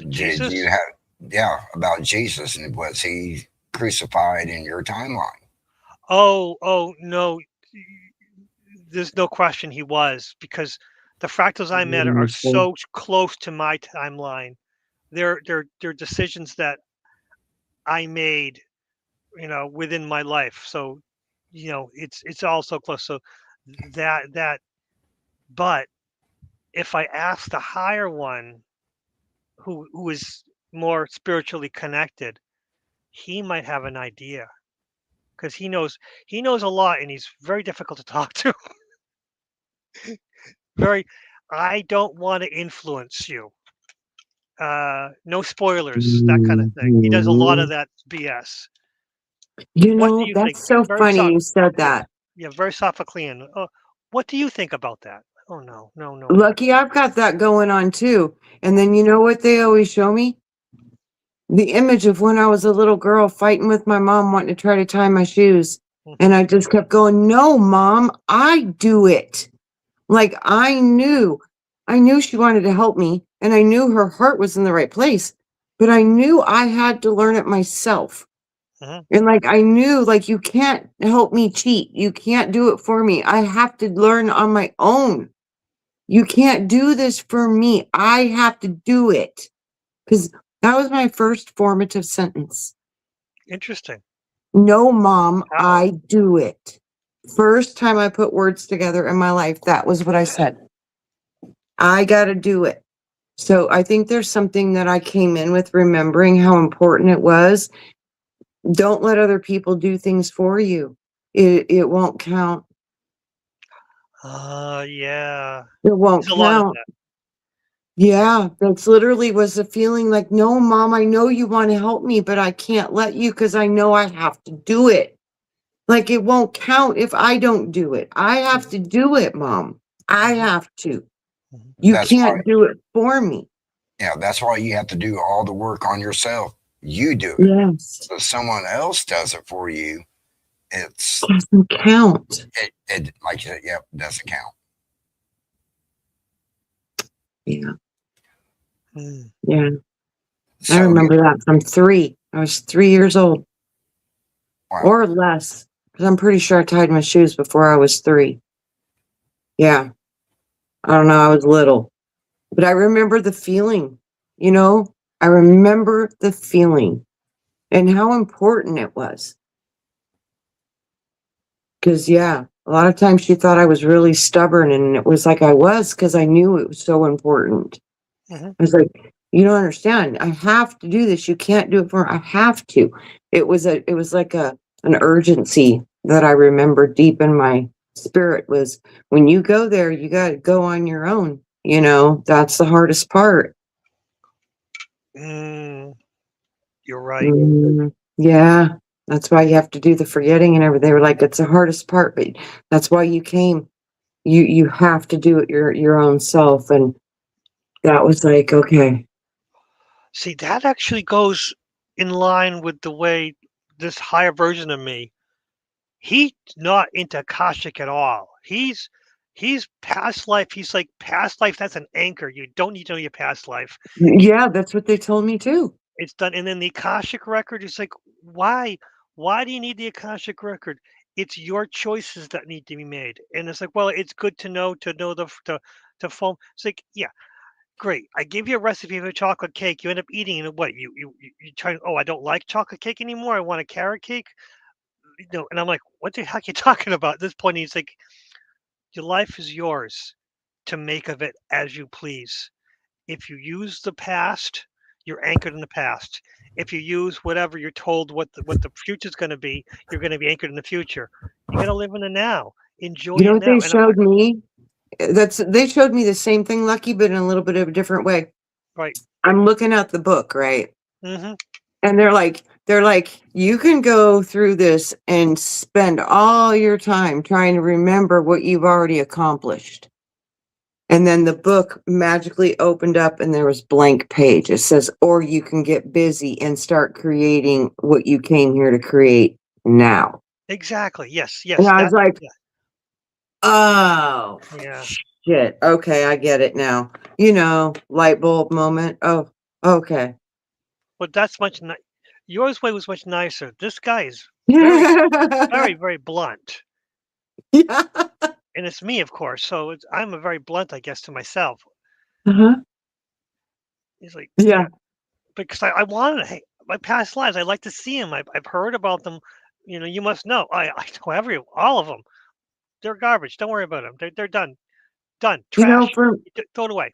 Speaker 1: Jesus?
Speaker 3: Did you have, about Jesus, and was he crucified in your timeline?
Speaker 1: Oh, no. There's no question he was, because the fractals I met are so close to my timeline. They're decisions that I made, within my life. So, it's all so close. So but if I ask the higher one who is more spiritually connected, he might have an idea, because he knows a lot, and he's very difficult to talk to. Very, I don't want to influence you. No spoilers, that kind of thing. He does a lot of that BS. What do you think?
Speaker 2: That's so
Speaker 1: Very
Speaker 2: funny you said that.
Speaker 1: Yeah, very Sophoclean. What do you think about that? Oh no.
Speaker 2: Lucky, I've got that going on too. And then you know what they always show me? The image of when I was a little girl fighting with my mom, wanting to try to tie my shoes. And I just kept going, no, Mom, I do it. Like I knew she wanted to help me, and I knew her heart was in the right place, but I knew I had to learn it myself. And I knew, you can't help me cheat. You can't do it for me. I have to learn on my own. You can't do this for me. I have to do it. Because that was my first formative sentence.
Speaker 1: Interesting.
Speaker 2: No, Mom,
Speaker 1: Wow.
Speaker 2: I do it. First time I put words together in my life, that was what I said. I got to do it. So I think there's something that I came in with, remembering how important it was. Don't let other people do things for you. It won't count.
Speaker 1: Yeah.
Speaker 2: It won't
Speaker 1: There's a lot of
Speaker 2: count.
Speaker 1: that.
Speaker 2: Yeah, that's literally was the feeling like, no, Mom, I know you want to help me, but I can't let you because I know I have to do it. It won't count if I don't do it. I have to do it, Mom. I have to. You can't do it for me.
Speaker 3: Yeah, that's why you have to do all the work on yourself. You do it.
Speaker 2: Yes.
Speaker 3: So someone else does it for you It's
Speaker 2: Doesn't count.
Speaker 3: it like you said, yep, doesn't count.
Speaker 2: Yeah.
Speaker 1: Mm.
Speaker 2: Yeah. I
Speaker 3: So
Speaker 2: remember that from 3. I was 3 years old
Speaker 3: wow.
Speaker 2: or less, because I'm pretty sure I tied my shoes before I was 3. Yeah. I don't know. I was little, but I remember the feeling, you know, I remember the feeling and how important it was. Because, yeah, a lot of times she thought I was really stubborn, and it was like I was, because I knew it was so important.
Speaker 1: Mhm.
Speaker 2: I was like, you don't understand. I have to do this. You can't do it for I have to. It was like an urgency that I remember deep in my spirit was when you go there, you got to go on your own. You know, that's the hardest part.
Speaker 1: Mm. You're right.
Speaker 2: Yeah. That's why you have to do the forgetting and everything. They were like, it's the hardest part, but that's why you came. You have to do it your own self. And that was like, okay.
Speaker 1: See, that actually goes in line with the way this higher version of me, he's not into Akashic at all. He's past life. He's like past life. That's an anchor. You don't need to know your past life.
Speaker 2: Yeah, that's what they told me too.
Speaker 1: It's done. And then the Akashic record is like, why? Why do you need the Akashic record? It's your choices that need to be made. And it's like, well, it's good to know to foam. It's like, yeah, great. I gave you a recipe of a chocolate cake. You end up eating it. What you try? Oh, I don't like chocolate cake anymore. I want a carrot cake. No, and I'm like, what the heck are you talking about? At this point, he's like, your life is yours to make of it as you please. If you use the past, you're anchored in the past. If you use whatever you're told what the future's going to be, you're going to be anchored in the future. You got to live in the now. Enjoy
Speaker 2: You know
Speaker 1: it
Speaker 2: what they
Speaker 1: now. And I'm
Speaker 2: showed me? They showed me the same thing, Lucky, but in a little bit of a different way.
Speaker 1: right.
Speaker 2: I'm looking at the book, right?
Speaker 1: Hmm.
Speaker 2: And they're like, you can go through this and spend all your time trying to remember what you've already accomplished. And then the book magically opened up and there was blank page. It says, or you can get busy and start creating what you came here to create now.
Speaker 1: Exactly. Yes.
Speaker 2: And
Speaker 1: Yes.
Speaker 2: I was
Speaker 1: That.
Speaker 2: like,
Speaker 1: Yeah.
Speaker 2: oh,
Speaker 1: Yeah.
Speaker 2: shit. Okay, I get it now. You know, light bulb moment. Oh, okay.
Speaker 1: But that's yours way was much nicer. This guy is very, very, very blunt.
Speaker 2: Yeah.
Speaker 1: And it's me, of course. So I'm a very blunt, I guess, to myself.
Speaker 2: Uh-huh.
Speaker 1: He's like,
Speaker 2: Yeah.
Speaker 1: yeah, because I wanted, hey, my past lives. I like to see them. I've heard about them. You know, you must know. I know all of them. They're garbage. Don't worry about them. They're done. Done.
Speaker 2: You know,
Speaker 1: Trash.
Speaker 2: for
Speaker 1: Throw it away.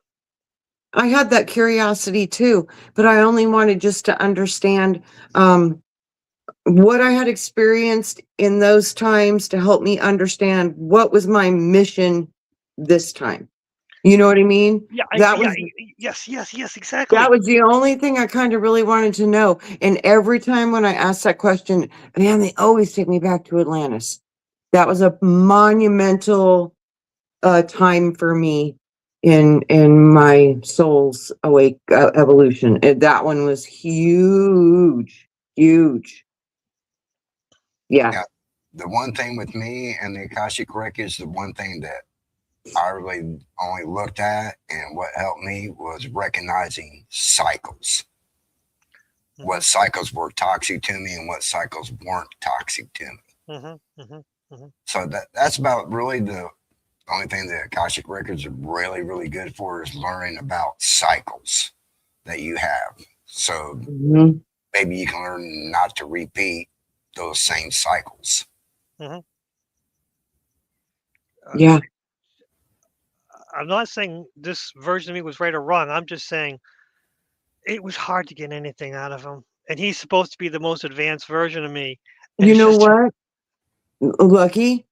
Speaker 2: I had that curiosity too, but I only wanted just to understand um what I had experienced in those times to help me understand what was my mission this time. You know what I mean?
Speaker 1: Yeah.
Speaker 2: That
Speaker 1: Yeah.
Speaker 2: was
Speaker 1: Yes. Yes. Yes.
Speaker 2: that
Speaker 1: Exactly.
Speaker 2: was the only thing I kind of really wanted to know. And every time when I asked that question, man, they always take me back to Atlantis. That was a monumental time for me in my soul's awake evolution. That one was huge, huge. Yeah.
Speaker 3: Yeah, the one thing with me and the Akashic Records, the one thing that I really only looked at and what helped me was recognizing cycles. What
Speaker 1: Hmm.
Speaker 3: cycles were toxic to me and what cycles weren't toxic to me.
Speaker 1: Hmm. Hmm. Hmm.
Speaker 3: So that's about really the only thing the Akashic Records are really, really good for is learning about cycles that you have. So
Speaker 2: Mhm.
Speaker 3: maybe you can learn not to repeat those same cycles.
Speaker 1: Hmm.
Speaker 2: Yeah.
Speaker 1: I'm not saying this version of me was right or wrong. I'm just saying it was hard to get anything out of him. And he's supposed to be the most advanced version of me. And
Speaker 2: You
Speaker 1: it's
Speaker 2: know
Speaker 1: just,
Speaker 2: what? Lucky,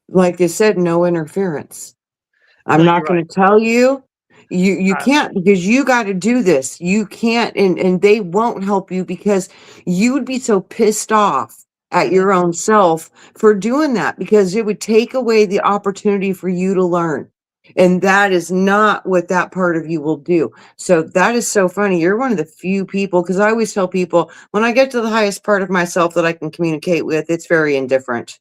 Speaker 2: like I said, no interference.
Speaker 1: no,
Speaker 2: I'm
Speaker 1: you're
Speaker 2: not going
Speaker 1: right.
Speaker 2: to tell you. You
Speaker 1: Uh,
Speaker 2: can't because you got to do this. You can't, and they won't help you because you would be so pissed off at
Speaker 1: mhm.
Speaker 2: your own self for doing that because it would take away the opportunity for you to learn. And that is not what that part of you will do. So that is so funny. You're one of the few people, because I always tell people when I get to the highest part of myself that I can communicate with, it's very indifferent.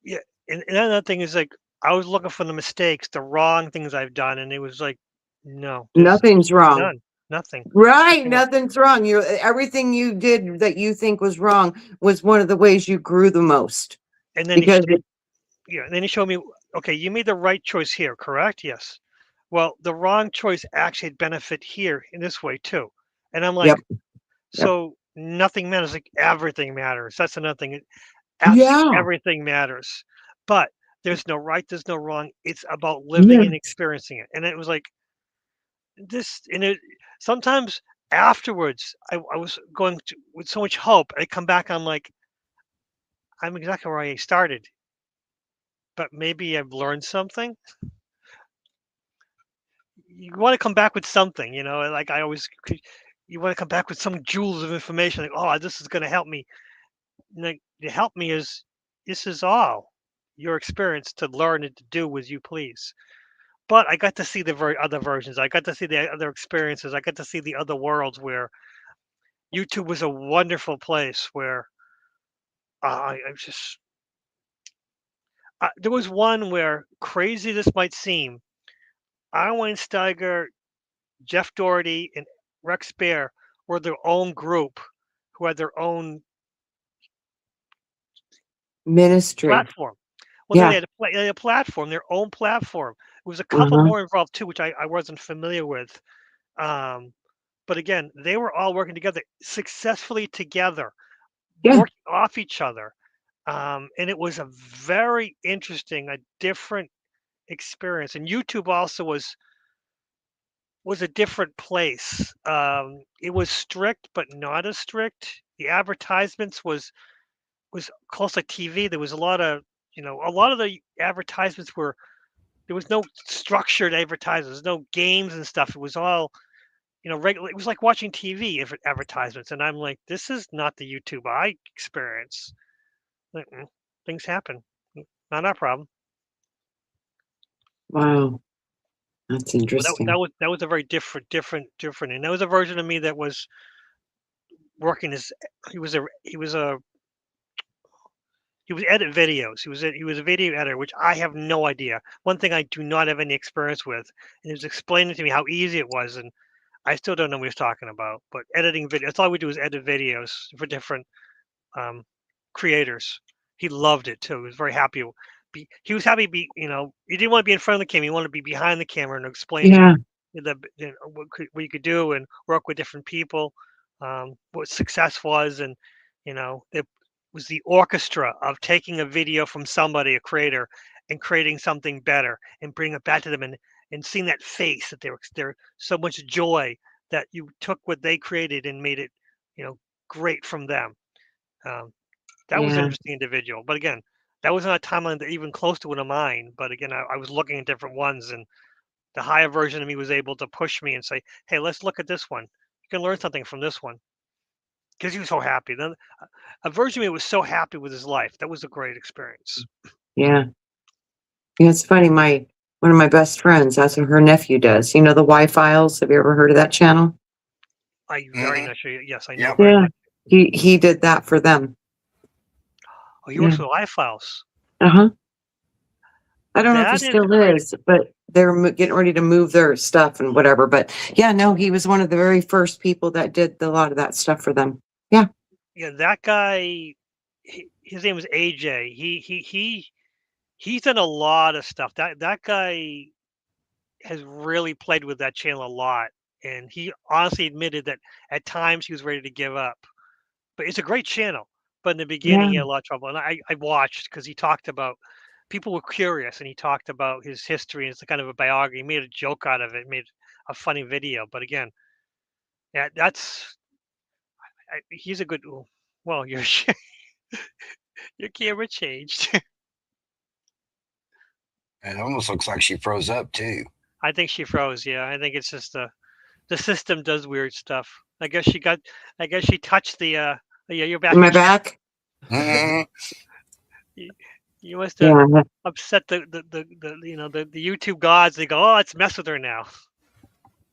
Speaker 1: Yeah, and another thing is like I was looking for the mistakes, the wrong things I've done, and it was like, no, there's
Speaker 2: Nothing's wrong.
Speaker 1: nothing.
Speaker 2: Right.
Speaker 1: Nothing wrong.
Speaker 2: Nothing's wrong. You everything you did that you think was wrong was one of the ways you grew the most.
Speaker 1: And then
Speaker 2: Because
Speaker 1: and then he showed me, okay, you made the right choice here, correct? Yes. Well, the wrong choice actually had benefit here in this way too. And I'm like,
Speaker 2: yep. Yep.
Speaker 1: so nothing matters, like everything matters. That's another thing. Absolutely
Speaker 2: Yeah.
Speaker 1: everything matters. But there's no right, there's no wrong. It's about living and
Speaker 2: Yes.
Speaker 1: experiencing it. And it was like this, and it sometimes afterwards, I was going to with so much hope. I come back, I'm like, I'm exactly where I started, but maybe I've learned something. You want to come back with something, like I always, you want to come back with some jewels of information, like, oh, this is going to help me. And like, to help me is this is all your experience to learn and to do as you please. But I got to see the other versions. I got to see the other experiences. I got to see the other worlds where YouTube was a wonderful place where I was just. There was one where, crazy this might seem, Arwen Steiger, Jeff Doherty, and Rex Bear were their own group who had their own
Speaker 2: Ministry.
Speaker 1: platform. Well, no,
Speaker 2: Yeah.
Speaker 1: they had a platform, their own platform. It was a couple
Speaker 2: Uh-huh.
Speaker 1: more involved too, which I wasn't familiar with. Um, but again, they were all working together successfully together,
Speaker 2: Yeah.
Speaker 1: working off each other. And it was a very interesting, a different experience. And YouTube also was a different place. It was strict, but not as strict. The advertisements was close like TV. There was a lot of a lot of the advertisements were there was no structured advertisements, no games and stuff. It was all regular. It was like watching TV advertisements, and I'm like, this is not the YouTube I experience. Mm-mm. Things happen. Not our problem.
Speaker 2: Wow. That's
Speaker 1: Well,
Speaker 2: interesting.
Speaker 1: that was a very different, and that was a version of me that was working as he was edit videos. He was a video editor, which I have no idea. One thing I do not have any experience with, and he was explaining to me how easy it was, and I still don't know what he was talking about. But editing video, that's all we do is edit videos for different um, creators. He loved it too. He was very happy. He was happy to be, he didn't want to be in front of the camera. He wanted to be behind the camera and explaining
Speaker 2: Yeah.
Speaker 1: what you could do and work with different people, what success was, and it was the orchestra of taking a video from somebody, a creator, and creating something better and bringing it back to them and seeing that face that there so much joy that you took what they created and made it, great from them. Um, that was an
Speaker 2: Yeah.
Speaker 1: interesting individual. But again, that was not a timeline that even close to one of mine. But again, I was looking at different ones, and the higher version of me was able to push me and say, "Hey, let's look at this one. You can learn something from this one." Because he was so happy. Then a version of me was so happy with his life. That was a great experience.
Speaker 2: Yeah. Yeah. It's funny. One of my best friends, that's what her nephew does. You know the Y Files? Have you ever heard of that channel?
Speaker 1: I very much, yes, I know
Speaker 3: Yep.
Speaker 1: very
Speaker 2: Yeah.
Speaker 1: much.
Speaker 2: He did that for them.
Speaker 1: Oh, he
Speaker 2: Yeah.
Speaker 1: works with iFiles.
Speaker 2: Uh-huh. I don't know if he
Speaker 1: That is
Speaker 2: still
Speaker 1: great.
Speaker 2: is, but they're getting ready to move their stuff and whatever. But yeah, no, he was one of the very first people that did a lot of that stuff for them. Yeah.
Speaker 1: Yeah, that guy. His name was AJ. He's done a lot of stuff. That guy has really played with that channel a lot, and he honestly admitted that at times he was ready to give up. But it's a great channel. But in the beginning,
Speaker 2: Yeah.
Speaker 1: he had a lot of trouble, and I watched because he talked about people were curious, and he talked about his history. And it's a kind of a biography. He made a joke out of it, made a funny video. But again, yeah, he's a good. Well, your camera changed.
Speaker 3: It almost looks like she froze up too.
Speaker 1: I think she froze. Yeah, I think it's just the system does weird stuff. I guess she touched the. Yeah, you're back.
Speaker 2: Am I back?
Speaker 3: Mhm.
Speaker 1: You must have
Speaker 2: Yeah.
Speaker 1: upset the YouTube gods. They go, oh, let's mess with her now.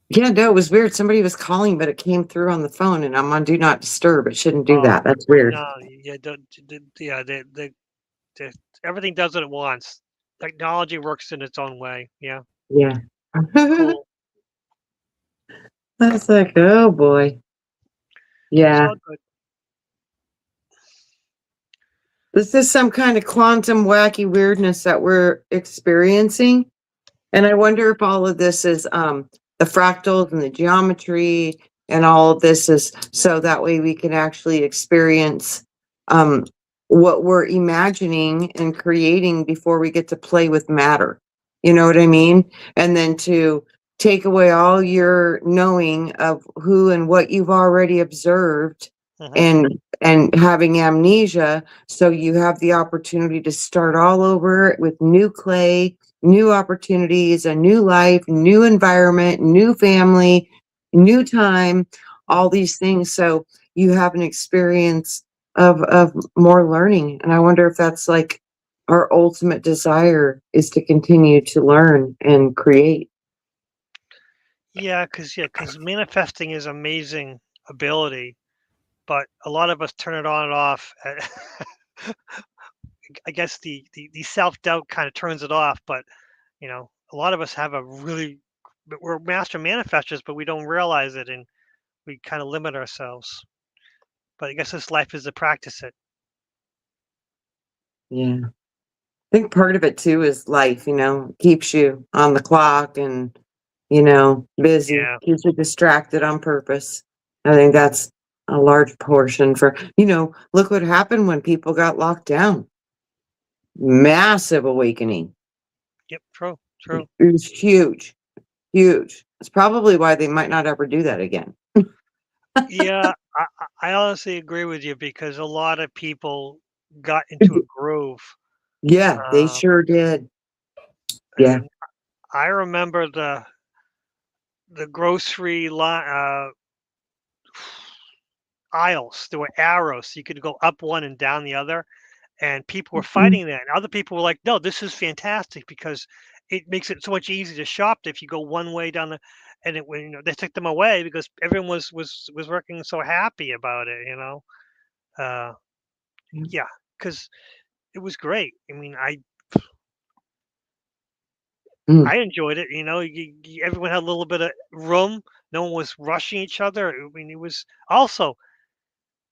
Speaker 2: Yeah, no, it was weird. Somebody was calling, but it came through on the phone, and I'm on do not disturb. It shouldn't do that. That's weird.
Speaker 1: No, yeah, the everything does what it wants. Technology works in its own way. Yeah,
Speaker 2: Yeah.
Speaker 1: cool.
Speaker 2: That's like, oh boy.
Speaker 1: It's
Speaker 2: Yeah.
Speaker 1: all good.
Speaker 2: This is some kind of quantum wacky weirdness that we're experiencing. And I wonder if all of this is the fractals and the geometry and all of this is so that way we can actually experience um, what we're imagining and creating before we get to play with matter. You know what I mean? And then to take away all your knowing of who and what you've already observed
Speaker 1: Mhm.
Speaker 2: and having amnesia, so you have the opportunity to start all over with new clay, new opportunities, a new life, new environment, new family, new time, all these things. So you have an experience of more learning. And I wonder if that's like our ultimate desire is to continue to learn and create.
Speaker 1: Yeah, because manifesting is amazing ability, but a lot of us turn it on and off. I guess the self doubt kind of turns it off, but a lot of us have we're master manifestors, but we don't realize it, and we kind of limit ourselves. But I guess this life is to practice it.
Speaker 2: Yeah. I think part of it too is life, keeps you on the clock and, busy,
Speaker 1: Yeah.
Speaker 2: keeps you distracted on purpose. I think that's a large portion for, look what happened when people got locked down. Massive awakening.
Speaker 1: Yep. True. True.
Speaker 2: It was huge, huge. It's probably why they might not ever do that again.
Speaker 1: Yeah, I honestly agree with you because a lot of people got into a groove.
Speaker 2: Yeah, they
Speaker 1: Um,
Speaker 2: sure did. Yeah.
Speaker 1: and I remember the grocery aisles. There were arrows, so you could go up one and down the other, and people were
Speaker 2: Mhm.
Speaker 1: fighting that. And other people were like, "No, this is fantastic because it makes it so much easier to shop if you go one way down the." And they took them away because everyone was working so happy about it. Uh, yeah, because it was great. I mean,
Speaker 2: Mm.
Speaker 1: I enjoyed it. Everyone had a little bit of room. No one was rushing each other. I mean, it was also,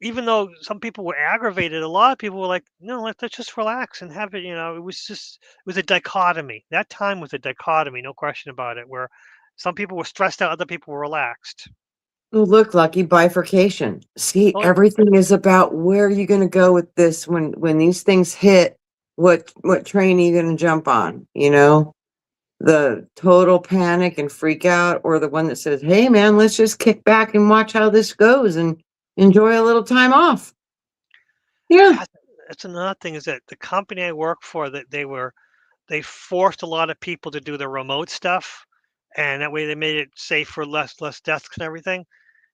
Speaker 1: even though some people were aggravated, a lot of people were like, "No, let's just relax and have it." It was a dichotomy. That time was a dichotomy, no question about it. Where some people were stressed out, other people were relaxed.
Speaker 2: Oh, look, lucky bifurcation. See,
Speaker 1: Oh,
Speaker 2: everything is about where are you going to go with this when these things hit. What train are you going to jump on? The total panic and freak out, or the one that says, "Hey, man, let's just kick back and watch how this goes and enjoy a little time off." Yeah,
Speaker 1: that's another thing is that the company I work for, that they forced a lot of people to do the remote stuff, and that way they made it safe for less desks and everything.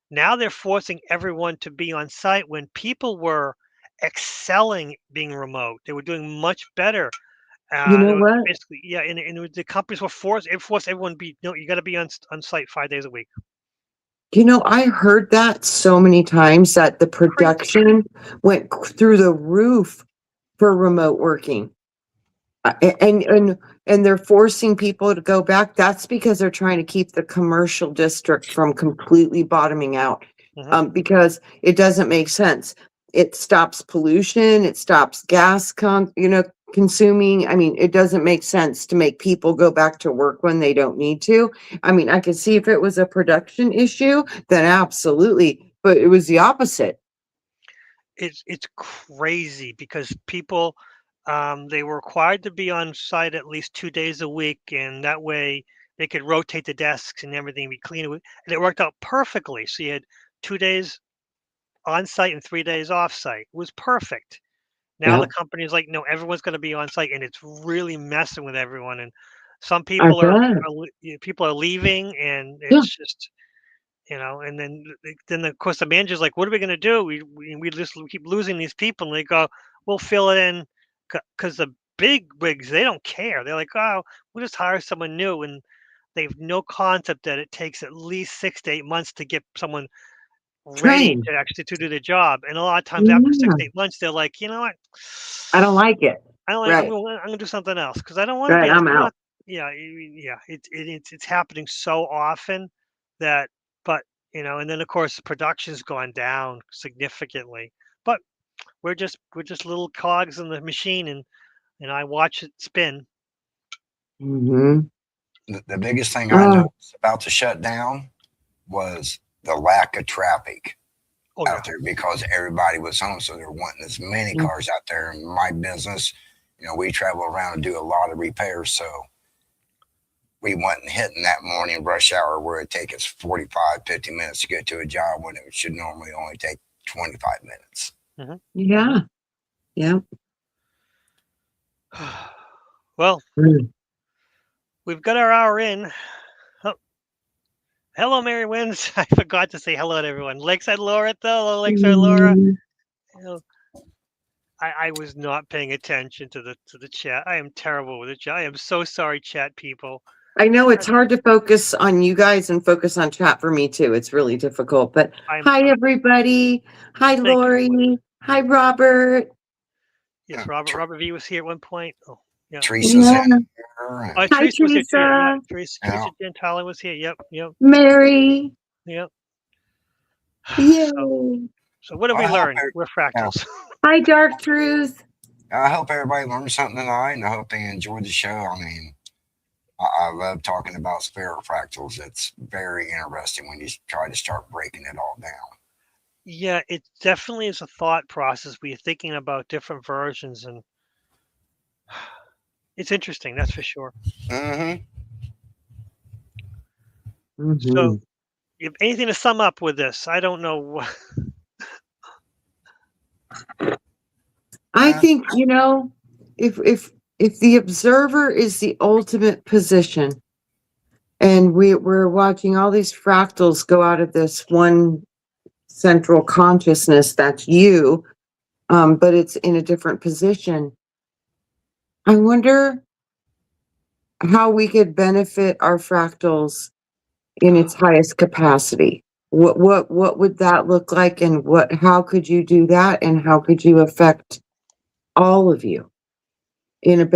Speaker 1: Now they're forcing everyone to be on site when people were excelling being remote. They were doing much better.
Speaker 2: you know
Speaker 1: They were
Speaker 2: what?
Speaker 1: basically, yeah, and the companies were forced everyone to be, no, you got to be on site 5 days a week.
Speaker 2: I heard that so many times that the
Speaker 1: Crazy.
Speaker 2: production went through the roof for remote working. And they're forcing people to go back. That's because they're trying to keep the commercial district from completely bottoming out.
Speaker 1: Hmm.
Speaker 2: Because it doesn't make sense. It stops pollution. It stops gas consuming. I mean, it doesn't make sense to make people go back to work when they don't need to. I mean, I could see if it was a production issue, then absolutely. But it was the opposite.
Speaker 1: It's crazy because people, they were required to be on site at least 2 days a week, and that way they could rotate the desks and everything be clean. And it worked out perfectly. So you had 2 days on site and 3 days off site. It was perfect. Now the
Speaker 2: Yeah,
Speaker 1: company is like, no, everyone's going to be on site, and it's really messing with everyone. And some
Speaker 2: I
Speaker 1: people
Speaker 2: bet.
Speaker 1: people are leaving, and
Speaker 2: Yeah,
Speaker 1: it's just and then of course the manager's like, what are we going to do? We just keep losing these people, and they go, we'll fill it in because big wigs, they don't care. They're like, oh, we'll just hire someone new, and they have no concept that it takes at least 6 to 8 months to get someone ready
Speaker 2: Train.
Speaker 1: to actually to do the job. And a lot of times after
Speaker 2: Yeah.
Speaker 1: 6 to 8 months, they're like, you know what?
Speaker 2: I don't like it.
Speaker 1: I don't like.
Speaker 2: Right.
Speaker 1: I'm gonna do something else because I don't want to
Speaker 2: Right.
Speaker 1: be. I'm
Speaker 2: I'm out.
Speaker 1: not. Yeah, yeah. It's happening so often that, but and then of course the production's gone down significantly. But we're just little cogs in the machine, and I watch it spin.
Speaker 2: Mm-hmm.
Speaker 3: The biggest thing I
Speaker 2: Oh,
Speaker 3: noticed about the shutdown was the lack of traffic
Speaker 1: Oh yeah.
Speaker 3: out there because everybody was home. So they're wanting as many
Speaker 2: mm,
Speaker 3: cars out there. In my business, we travel around and do a lot of repairs. So we wasn't hitting that morning rush hour where it take us 45, 50 minutes to get to a job when it should normally only take 25 minutes.
Speaker 2: yeah. Yeah.
Speaker 1: Well,
Speaker 2: Mm.
Speaker 1: we've got our hour in. Oh, hello, Mary Wins. I forgot to say hello to everyone. Lakeside Laura, hello, Lakeside Laura.
Speaker 2: Mm.
Speaker 1: I was not paying attention to the chat. I am terrible with the chat. I am so sorry, chat people.
Speaker 2: I know it's hard to focus on you guys and focus on chat for me too. It's really difficult. But hi, everybody. Hi,
Speaker 1: Thank you.
Speaker 2: Lori. Hi, Robert.
Speaker 1: Yes, Robert V was here at one point. Oh, yeah.
Speaker 3: Teresa's
Speaker 2: Yeah.
Speaker 3: in there.
Speaker 1: Oh,
Speaker 2: Hi,
Speaker 1: Teresa was here too. Yeah,
Speaker 2: Teresa.
Speaker 1: Teresa Gentile was here. Yep.
Speaker 2: Mary.
Speaker 1: Yep.
Speaker 2: Yay.
Speaker 1: So what did we learn? We're fractals.
Speaker 2: Hi, Dark Truth.
Speaker 3: I hope everybody learned something tonight, and I hope they enjoyed the show. I mean, I love talking about spirit fractals. It's very interesting when you try to start breaking it all down.
Speaker 1: Yeah, it definitely is a thought process. We're thinking about different versions, and it's interesting. That's for sure.
Speaker 3: Mm-hmm.
Speaker 1: So, you have anything to sum up with this? I don't know.
Speaker 2: I think, if the observer is the ultimate position, and we're watching all these fractals go out of this one central consciousness that's you, but it's in a different position. I wonder how we could benefit our fractals in its highest capacity. What would that look like, and how could you do that, and how could you affect all of you in a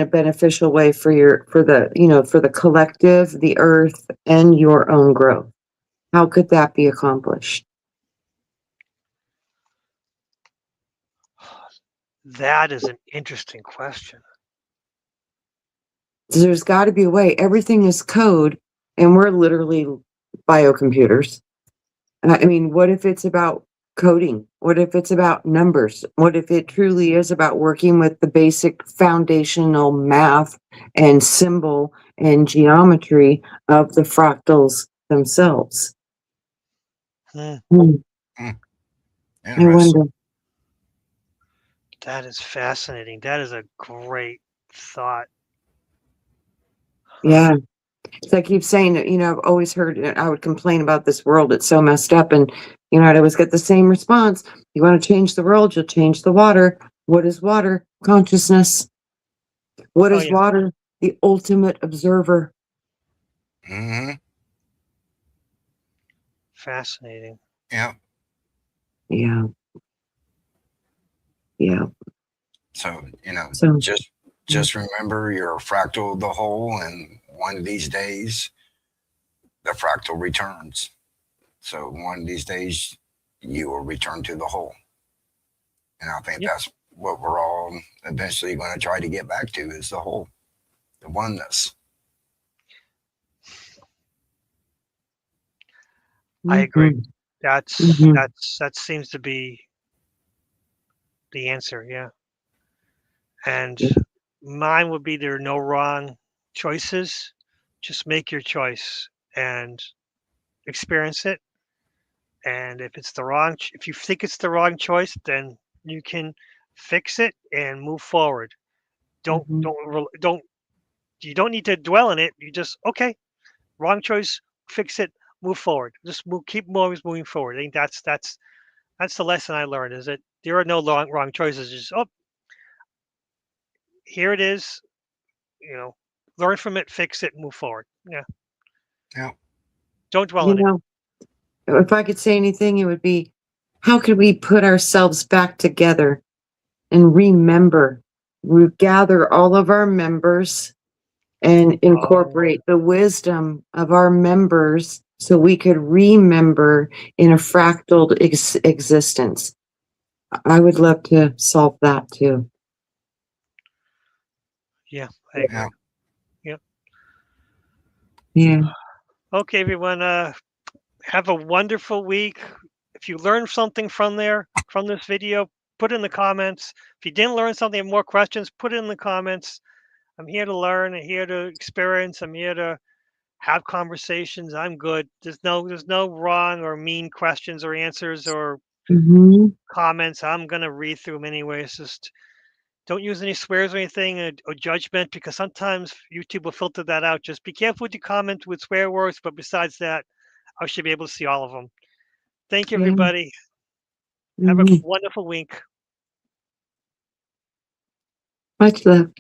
Speaker 2: beneficial way for the collective, the earth, and your own growth? How could that be accomplished?
Speaker 1: That is an interesting question.
Speaker 2: There's got to be a way. Everything is code, and we're literally biocomputers. I mean, what if it's about coding? What if it's about numbers? What if it truly is about working with the basic foundational math and symbol and geometry of the fractals themselves? I wonder.
Speaker 1: That is fascinating. That is a great thought.
Speaker 2: Yeah. So I keep saying that, I've always heard, I would complain about this world. It's so messed up. And, I'd always get the same response. You want to change the world, you'll change the water. What is water? Consciousness. What is water? The ultimate observer.
Speaker 3: Mm-hmm.
Speaker 1: Fascinating.
Speaker 3: Yeah.
Speaker 2: Yeah. Yeah.
Speaker 3: So,
Speaker 2: So,
Speaker 3: just remember you're a fractal of the whole, and one of these days the fractal returns. So one of these days you will return to the whole. And I think that's what we're all eventually going to try to get back to, is the whole, the oneness.
Speaker 1: I agree. That seems to be the answer. Yeah. And mine would be, there are no wrong choices. Just make your choice and experience it. And if if you think it's the wrong choice, then you can fix it and move forward. You don't need to dwell in it. You just, okay, wrong choice, fix it, move forward. Just keep always moving forward. I think that's the lesson I learned, is that there are no wrong choices. Just, here it is. Learn from it, fix it, move forward. Yeah.
Speaker 3: Yeah.
Speaker 1: Don't dwell
Speaker 2: You
Speaker 1: on it.
Speaker 2: know, if I could say anything, it would be, how could we put ourselves back together and remember? We gather all of our members and incorporate the wisdom of our members so we could remember in a fractal existence. I would love to solve that too.
Speaker 1: Yeah, I agree.
Speaker 3: Yeah.
Speaker 1: Yep.
Speaker 2: Yeah.
Speaker 1: Okay, everyone. Have a wonderful week. If you learned something from this video, put it in the comments. If you didn't learn something, have more questions, put it in the comments. I'm here to learn. I'm here to experience. I'm here to have conversations. I'm good. There's no wrong or mean questions or answers or comments. I'm gonna read through them anyways. Just don't use any swears or anything or judgment, because sometimes YouTube will filter that out. Just be careful with your comments with swear words. But besides that, I should be able to see all of them. Thank you, everybody. Have a wonderful week.
Speaker 2: Much love.